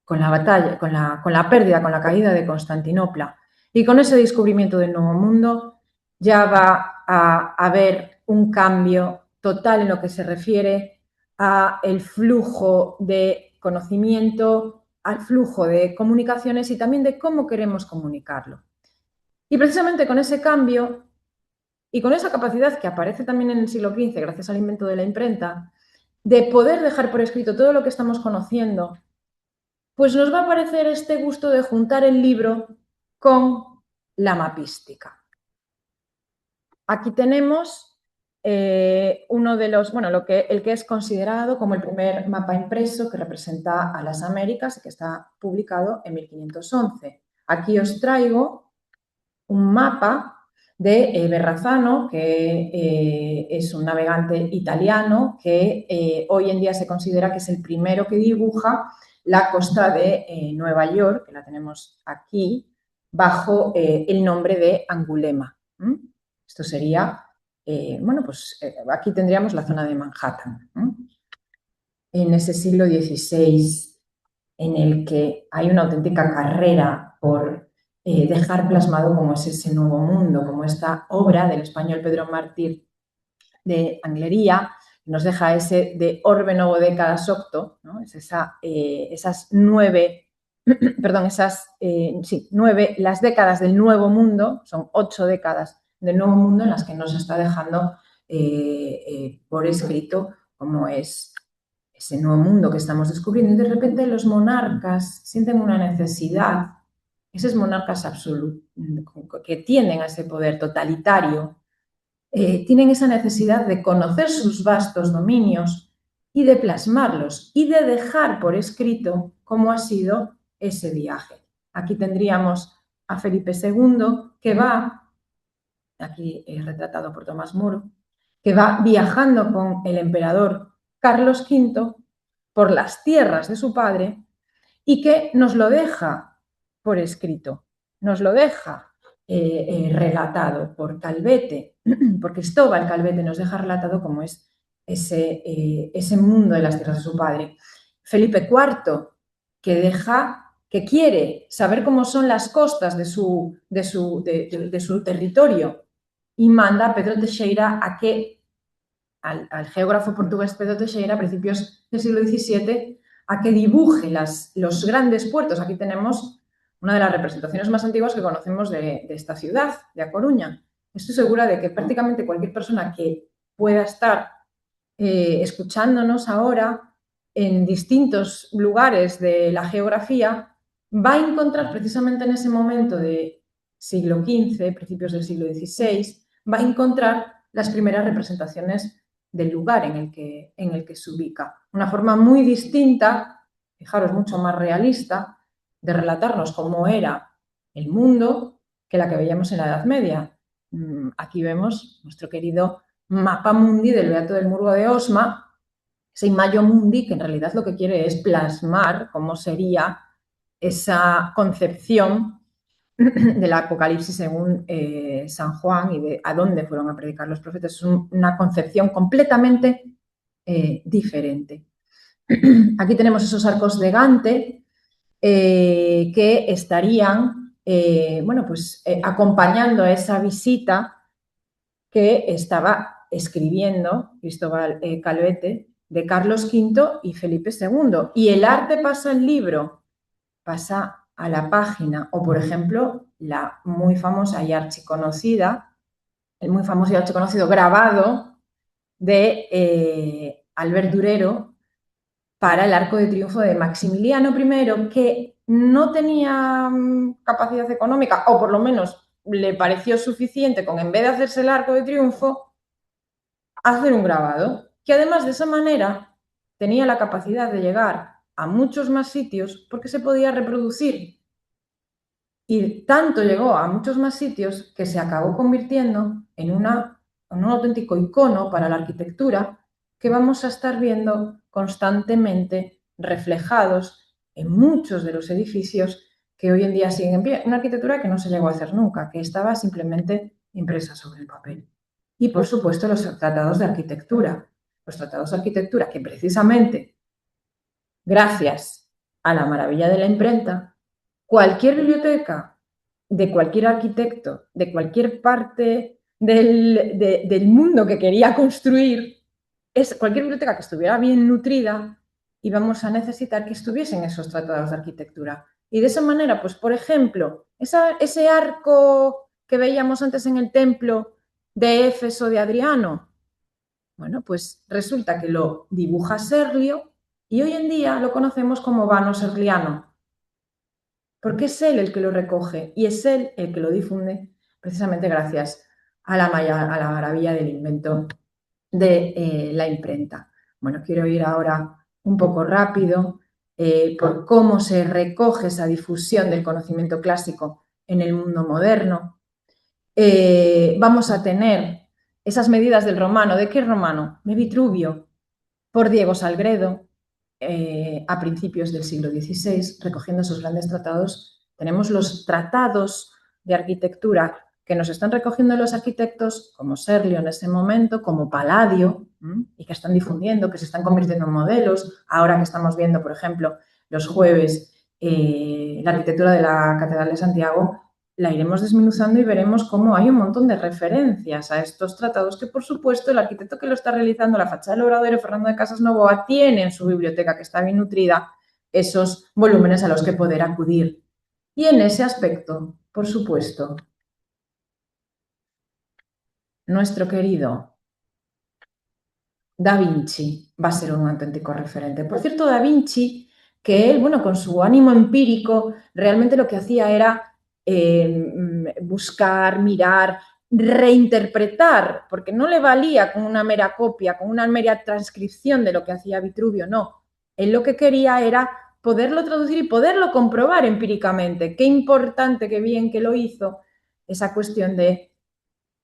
con la batalla, con la pérdida, con la caída de Constantinopla y con ese descubrimiento del Nuevo Mundo, ya va a haber un cambio total en lo que se refiere a el flujo de conocimiento, al flujo de comunicaciones y también de cómo queremos comunicarlo. Y precisamente con ese cambio y con esa capacidad que aparece también en el siglo XV, gracias al invento de la imprenta, de poder dejar por escrito todo lo que estamos conociendo, pues nos va a aparecer este gusto de juntar el libro con la mapística. Aquí tenemos uno de los, bueno, el que es considerado como el primer mapa impreso que representa a las Américas y que está publicado en 1511. Aquí os traigo un mapa de Verrazzano, que es un navegante italiano que hoy en día se considera que es el primero que dibuja la costa de Nueva York, que la tenemos aquí, bajo el nombre de Angulema. Esto sería, bueno, pues aquí tendríamos la zona de Manhattan. En ese siglo XVI, en el que hay una auténtica carrera por dejar plasmado cómo es ese nuevo mundo, como esta obra del español Pedro Mártir de Anglería, nos deja ese de Orbe Novo Décadas Octo, ¿no? Es esas 9 perdón, sí, 9, las décadas del Nuevo Mundo, son 8 décadas del Nuevo Mundo en las que nos está dejando por escrito cómo es ese nuevo mundo que estamos descubriendo. Y de repente los monarcas sienten una necesidad, esos monarcas absolutos que tienen ese poder totalitario, tienen esa necesidad de conocer sus vastos dominios y de plasmarlos y de dejar por escrito cómo ha sido ese viaje. Aquí tendríamos a Felipe II, que va, aquí retratado por Tomás Moro, que va viajando con el emperador Carlos V por las tierras de su padre y que nos lo deja por escrito, nos lo deja relatado por Calvete, por Cristóbal Calvete nos deja relatado cómo es ese mundo de las tierras de su padre. Felipe IV, que quiere saber cómo son las costas de su territorio y manda a Pedro Teixeira al geógrafo portugués Pedro Teixeira, a principios del siglo XVII, a que dibuje los grandes puertos. Aquí tenemos una de las representaciones más antiguas que conocemos de esta ciudad, de A Coruña. Estoy segura de que prácticamente cualquier persona que pueda estar escuchándonos ahora en distintos lugares de la geografía va a encontrar precisamente en ese momento de siglo XV, principios del siglo XVI, va a encontrar las primeras representaciones del lugar en el que se ubica. Una forma muy distinta, fijaros, mucho más realista, de relatarnos cómo era el mundo que la que veíamos en la Edad Media. Aquí vemos nuestro querido mapa mundi del Beato del Murgo de Osma, ese Imago Mundi, que en realidad lo que quiere es plasmar cómo sería esa concepción del Apocalipsis según San Juan y de a dónde fueron a predicar los profetas. Es una concepción completamente diferente. Aquí tenemos esos arcos de Gante que estarían acompañando a esa visita que estaba escribiendo Cristóbal Calvete de Carlos V y Felipe II. Y el arte pasa al libro, pasa a la página, o por ejemplo, la muy famosa y archiconocida, el muy famoso y archiconocido grabado de Albert Durero para el Arco de Triunfo de Maximiliano I, que no tenía capacidad económica, o por lo menos le pareció suficiente con, en vez de hacerse el Arco de Triunfo, hacer un grabado, que además de esa manera tenía la capacidad de llegar a muchos más sitios porque se podía reproducir. Y tanto llegó a muchos más sitios que se acabó convirtiendo en un auténtico icono para la arquitectura que vamos a estar viendo constantemente reflejados en muchos de los edificios que hoy en día siguen en pie. Una arquitectura que no se llegó a hacer nunca, que estaba simplemente impresa sobre el papel. Y, por supuesto, los tratados de arquitectura. Los tratados de arquitectura que precisamente, gracias a la maravilla de la imprenta, cualquier biblioteca de cualquier arquitecto, de cualquier parte del mundo que quería construir, cualquier biblioteca que estuviera bien nutrida, íbamos a necesitar que estuviesen esos tratados de arquitectura. Y de esa manera, pues, por ejemplo, ese arco que veíamos antes en el templo de Éfeso de Adriano, bueno, pues resulta que lo dibuja Serlio y hoy en día lo conocemos como vano serliano, porque es él el que lo recoge y es él el que lo difunde precisamente gracias a la maravilla del invento de la imprenta. Bueno, quiero ir ahora un poco rápido por cómo se recoge esa difusión del conocimiento clásico en el mundo moderno. Vamos a tener esas medidas del romano. ¿De qué romano? De Vitruvio, por Diego Salgredo, a principios del siglo XVI, recogiendo esos grandes tratados. Tenemos los tratados de arquitectura que nos están recogiendo los arquitectos, como Serlio en ese momento, como Palladio, y que están difundiendo, que se están convirtiendo en modelos. Ahora que estamos viendo, por ejemplo, los jueves, la arquitectura de la Catedral de Santiago, la iremos desmenuzando y veremos cómo hay un montón de referencias a estos tratados que, por supuesto, el arquitecto que lo está realizando, la fachada del Obradoiro, Fernando de Casas Novoa, tiene en su biblioteca, que está bien nutrida, esos volúmenes a los que poder acudir. Y en ese aspecto, por supuesto, nuestro querido Da Vinci va a ser un auténtico referente. Por cierto, Da Vinci, que él, bueno, con su ánimo empírico, realmente lo que hacía era buscar, mirar, reinterpretar, porque no le valía con una mera copia, con una mera transcripción de lo que hacía Vitruvio, no. Él lo que quería era poderlo traducir y poderlo comprobar empíricamente. Qué importante, qué bien que lo hizo, esa cuestión de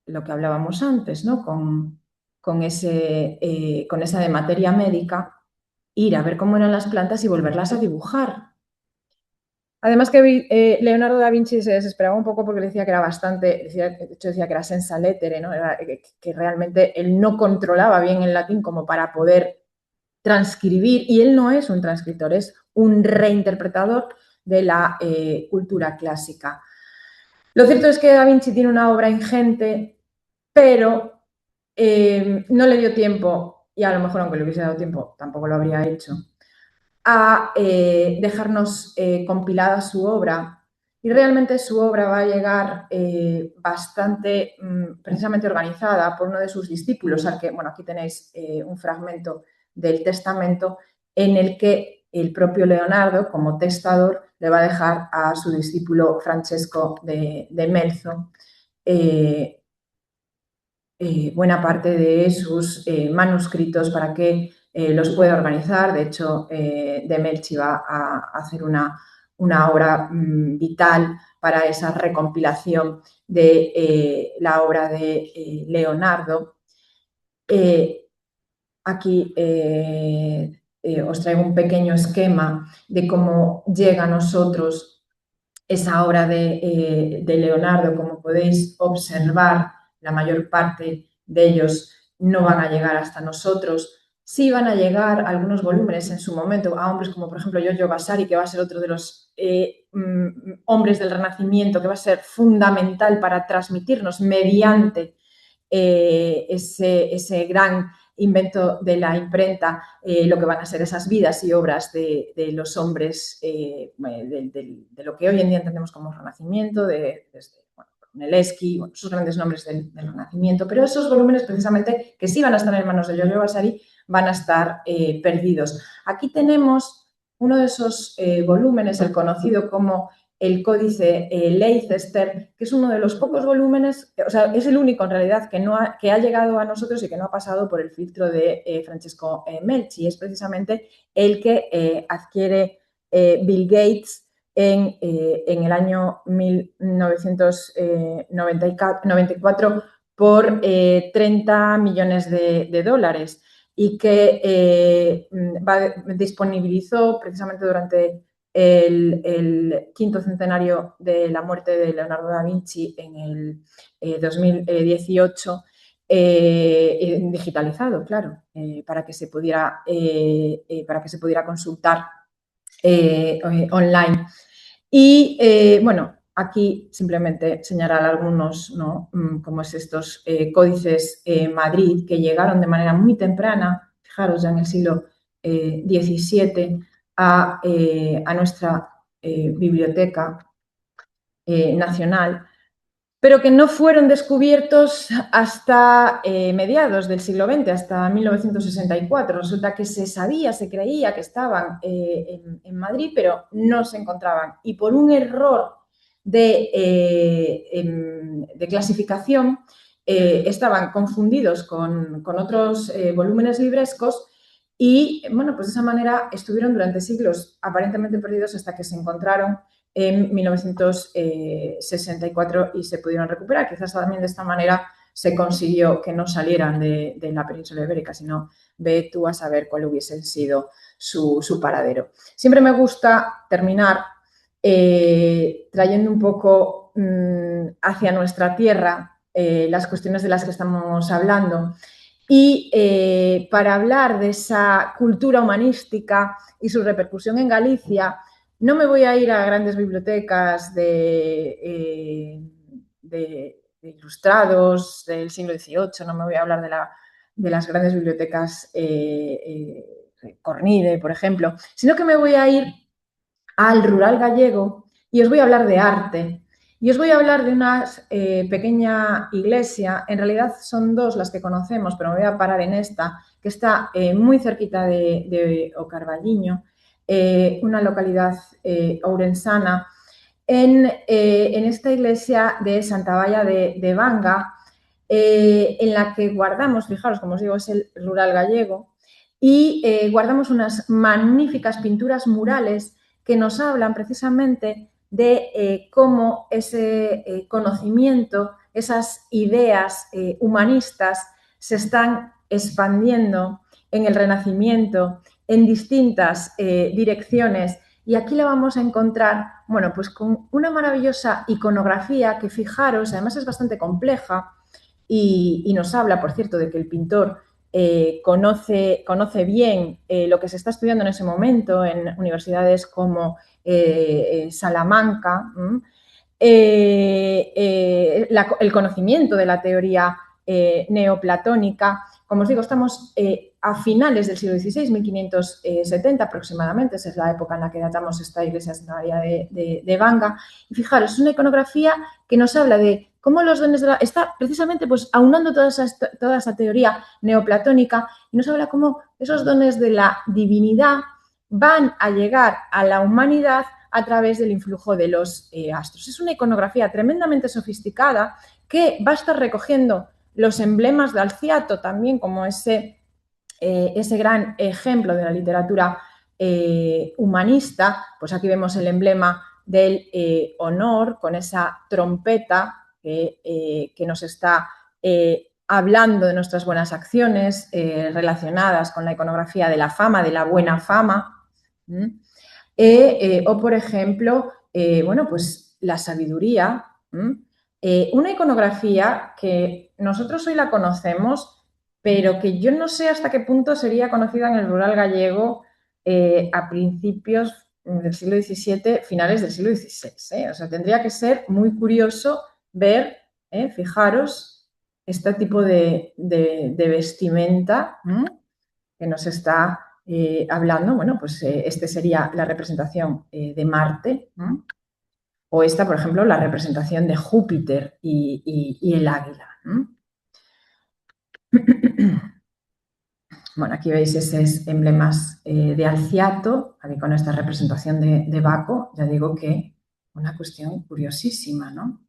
lo que hablábamos antes, ¿no? Con esa de materia médica, ir a ver cómo eran las plantas y volverlas a dibujar. Además que Leonardo da Vinci se desesperaba un poco porque decía que era bastante, de hecho decía que era senza lettere, ¿no? Que realmente él no controlaba bien el latín como para poder transcribir, y él no es un transcriptor, es un reinterpretador de la cultura clásica. Lo cierto es que Da Vinci tiene una obra ingente, pero no le dio tiempo, y a lo mejor aunque le hubiese dado tiempo, tampoco lo habría hecho, a dejarnos compilada su obra. Y realmente su obra va a llegar bastante precisamente organizada por uno de sus discípulos, al que, bueno, aquí tenéis un fragmento del testamento en el que el propio Leonardo, como testador, le va a dejar a su discípulo Francesco de Melzo buena parte de sus manuscritos para que los pueda organizar. De hecho, de Melchi va a hacer una obra vital para esa recompilación de la obra de Leonardo. Aquí os traigo un pequeño esquema de cómo llega a nosotros esa obra de Leonardo. Como podéis observar, la mayor parte de ellos no van a llegar hasta nosotros. Sí van a llegar algunos volúmenes en su momento a hombres como, por ejemplo, Giorgio Vasari, que va a ser otro de los hombres del Renacimiento, que va a ser fundamental para transmitirnos mediante ese gran invento de la imprenta, lo que van a ser esas vidas y obras de los hombres, de lo que hoy en día entendemos como Renacimiento, desde Brunelleschi, bueno, esos grandes nombres del Renacimiento, pero esos volúmenes precisamente que sí van a estar en manos de Giorgio Vasari van a estar perdidos. Aquí tenemos uno de esos volúmenes, el conocido como el Códice Leicester, que es uno de los pocos volúmenes, o sea, es el único en realidad que ha llegado a nosotros y que no ha pasado por el filtro de Francesco Melchi. Es precisamente el que adquiere Bill Gates en el año 1994 por 30 millones de dólares, y que disponibilizó precisamente durante el quinto centenario de la muerte de Leonardo da Vinci en el 2018, digitalizado, claro, para que se pudiera consultar online. Y bueno, aquí simplemente señalar algunos, ¿no? Como es estos códices Madrid, que llegaron de manera muy temprana, fijaros, ya en el siglo XVII, a nuestra biblioteca nacional, pero que no fueron descubiertos hasta mediados del siglo XX, hasta 1964. Resulta que se sabía, se creía que estaban en Madrid, pero no se encontraban. Y por un error de clasificación, estaban confundidos con otros volúmenes librescos, y, bueno, pues de esa manera estuvieron durante siglos aparentemente perdidos hasta que se encontraron en 1964 y se pudieron recuperar. Quizás también de esta manera se consiguió que no salieran de la península ibérica, sino ve tú a saber cuál hubiese sido su paradero. Siempre me gusta terminar trayendo un poco hacia nuestra tierra las cuestiones de las que estamos hablando. Y para hablar de esa cultura humanística y su repercusión en Galicia, no me voy a ir a grandes bibliotecas de ilustrados del siglo XVIII, no me voy a hablar de las grandes bibliotecas Cornide, por ejemplo, sino que me voy a ir al rural gallego y os voy a hablar de arte. Y os voy a hablar de una pequeña iglesia, en realidad son dos las que conocemos, pero me voy a parar en esta, que está muy cerquita de O Carballiño, una localidad ourensana, en esta iglesia de Santa Valla de Banga, en la que guardamos, fijaros, como os digo, es el rural gallego, y guardamos unas magníficas pinturas murales que nos hablan precisamente de cómo ese conocimiento, esas ideas humanistas se están expandiendo en el Renacimiento en distintas direcciones. Y aquí la vamos a encontrar, bueno, pues con una maravillosa iconografía que, fijaros, además es bastante compleja y nos habla, por cierto, de que el pintor conoce bien lo que se está estudiando en ese momento en universidades como Salamanca, el conocimiento de la teoría neoplatónica. Como os digo, estamos a finales del siglo XVI, 1570 aproximadamente, esa es la época en la que datamos esta iglesia Santa María de Banga. Y fijaros, es una iconografía que nos habla de cómo los dones de la... Está precisamente pues aunando toda esa teoría neoplatónica y nos habla cómo esos dones de la divinidad van a llegar a la humanidad a través del influjo de los astros. Es una iconografía tremendamente sofisticada que va a estar recogiendo los emblemas de Alciato también como ese gran ejemplo de la literatura humanista. Pues aquí vemos el emblema del honor con esa trompeta que nos está hablando de nuestras buenas acciones relacionadas con la iconografía de la fama, de la buena fama. O, por ejemplo, bueno, pues la sabiduría. Una iconografía que nosotros hoy la conocemos, pero que yo no sé hasta qué punto sería conocida en el rural gallego a principios del siglo XVII, finales del siglo XVI. O sea, tendría que ser muy curioso ver, fijaros, este tipo de vestimenta que nos está hablando. Bueno, pues este sería la representación de Marte, o esta, por ejemplo, la representación de Júpiter y el águila. Bueno, aquí veis esos emblemas de Alciato, aquí con esta representación de Baco, ya digo que una cuestión curiosísima, ¿no?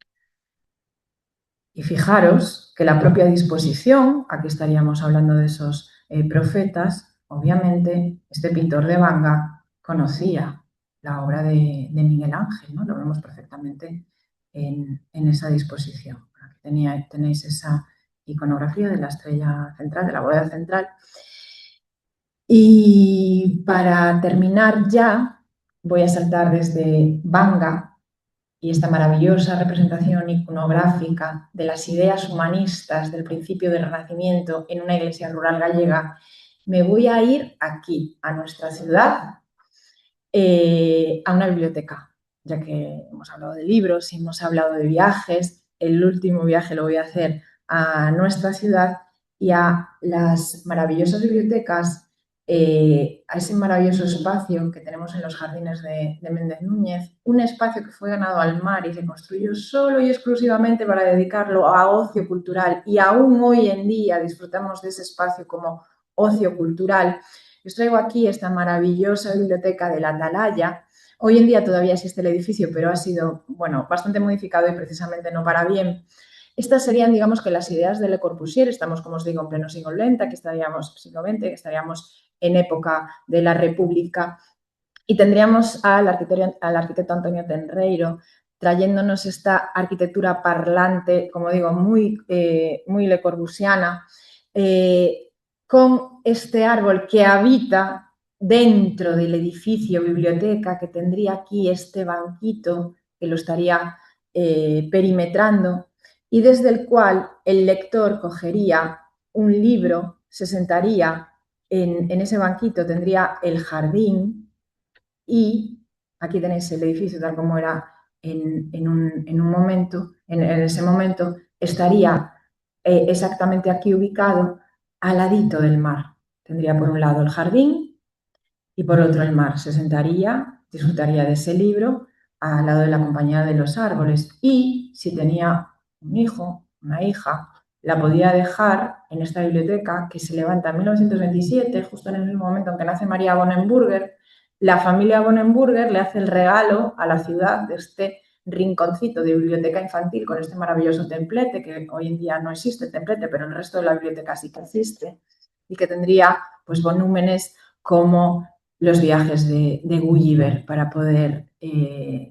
Y fijaros que la propia disposición, aquí estaríamos hablando de esos profetas, obviamente este pintor de Banga conocía la obra de Miguel Ángel, ¿no? Lo vemos perfectamente en esa disposición. Aquí tenéis esa iconografía de la estrella central, de la bóveda central. Y para terminar ya, voy a saltar desde Banga y esta maravillosa representación iconográfica de las ideas humanistas del principio del Renacimiento en una iglesia rural gallega, me voy a ir aquí, a nuestra ciudad, a una biblioteca, ya que hemos hablado de libros y hemos hablado de viajes. El último viaje lo voy a hacer a nuestra ciudad y a las maravillosas bibliotecas, a ese maravilloso espacio que tenemos en los jardines de Méndez Núñez, un espacio que fue ganado al mar y se construyó solo y exclusivamente para dedicarlo a ocio cultural, y aún hoy en día disfrutamos de ese espacio como ocio cultural. Os traigo aquí esta maravillosa biblioteca de la Atalaya. Hoy en día todavía existe el edificio, pero ha sido, bueno, bastante modificado y precisamente no para bien. Estas serían, digamos, que las ideas de Le Corbusier. Estamos, como os digo, en pleno siglo XX, que estaríamos siglo XX, que estaríamos en época de la República, y tendríamos al arquitecto Antonio Tenreiro trayéndonos esta arquitectura parlante, como digo, muy Le Corbusiana, con este árbol que habita dentro del edificio biblioteca, que tendría aquí este banquito que lo estaría perimetrando, y desde el cual el lector cogería un libro, se sentaría en ese banquito, tendría el jardín, y aquí tenéis el edificio tal como era en un momento, en ese momento estaría exactamente aquí ubicado, al ladito del mar. Tendría por un lado el jardín y por otro el mar. Se sentaría, disfrutaría de ese libro al lado de la compañía de los árboles y si tenía un hijo, una hija, la podía dejar en esta biblioteca que se levanta en 1927, justo en el mismo momento en que nace María Bonenburger. La familia Bonenburger le hace el regalo a la ciudad de este rinconcito de biblioteca infantil con este maravilloso templete, que hoy en día no existe el templete, pero el resto de la biblioteca sí que existe, y que tendría pues volúmenes como los viajes de Gulliver para poder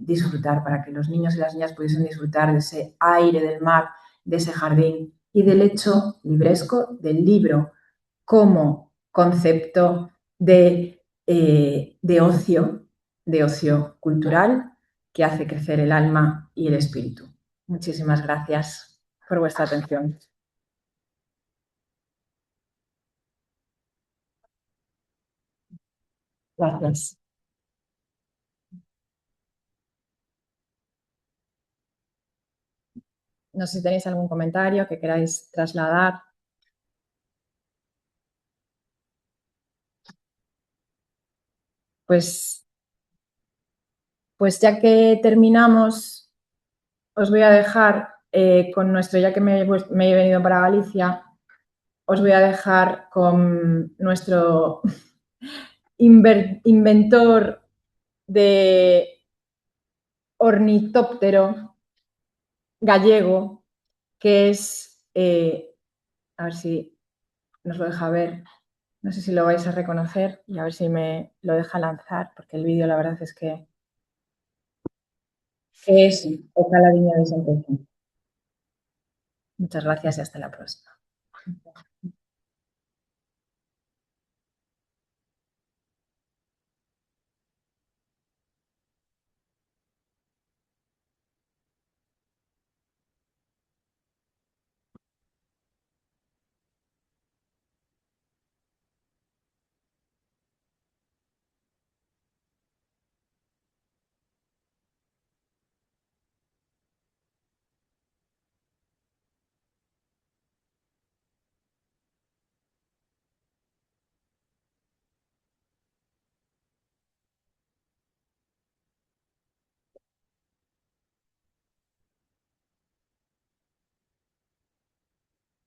disfrutar, para que los niños y las niñas pudiesen disfrutar de ese aire del mar, de ese jardín y del hecho libresco del libro como concepto de ocio cultural que hace crecer el alma y el espíritu. Muchísimas gracias por vuestra atención. Gracias. No sé si tenéis algún comentario que queráis trasladar. Pues ya que terminamos, os voy a dejar con nuestro, ya que me he venido para Galicia, os voy a dejar con nuestro inventor de ornitóptero gallego, que es, a ver si nos lo deja ver, no sé si lo vais a reconocer y a ver si me lo deja lanzar, porque el vídeo la verdad es que es O Caladiño de Santezón. Muchas gracias y hasta la próxima.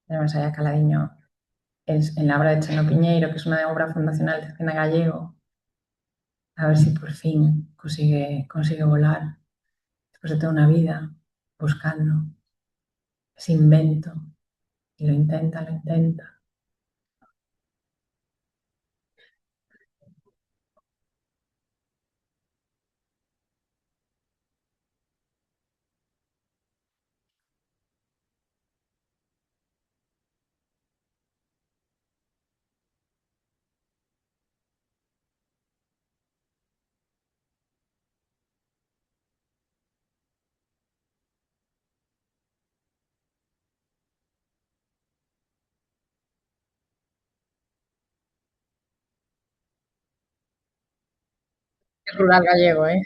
Tenemos ahí a Caladiño en la obra de Cheno Piñeiro, que es una obra fundacional de cine gallego, a ver si por fin consigue volar después de toda una vida buscando ese invento y lo intenta, lo intenta. Es rural gallego, ¿eh?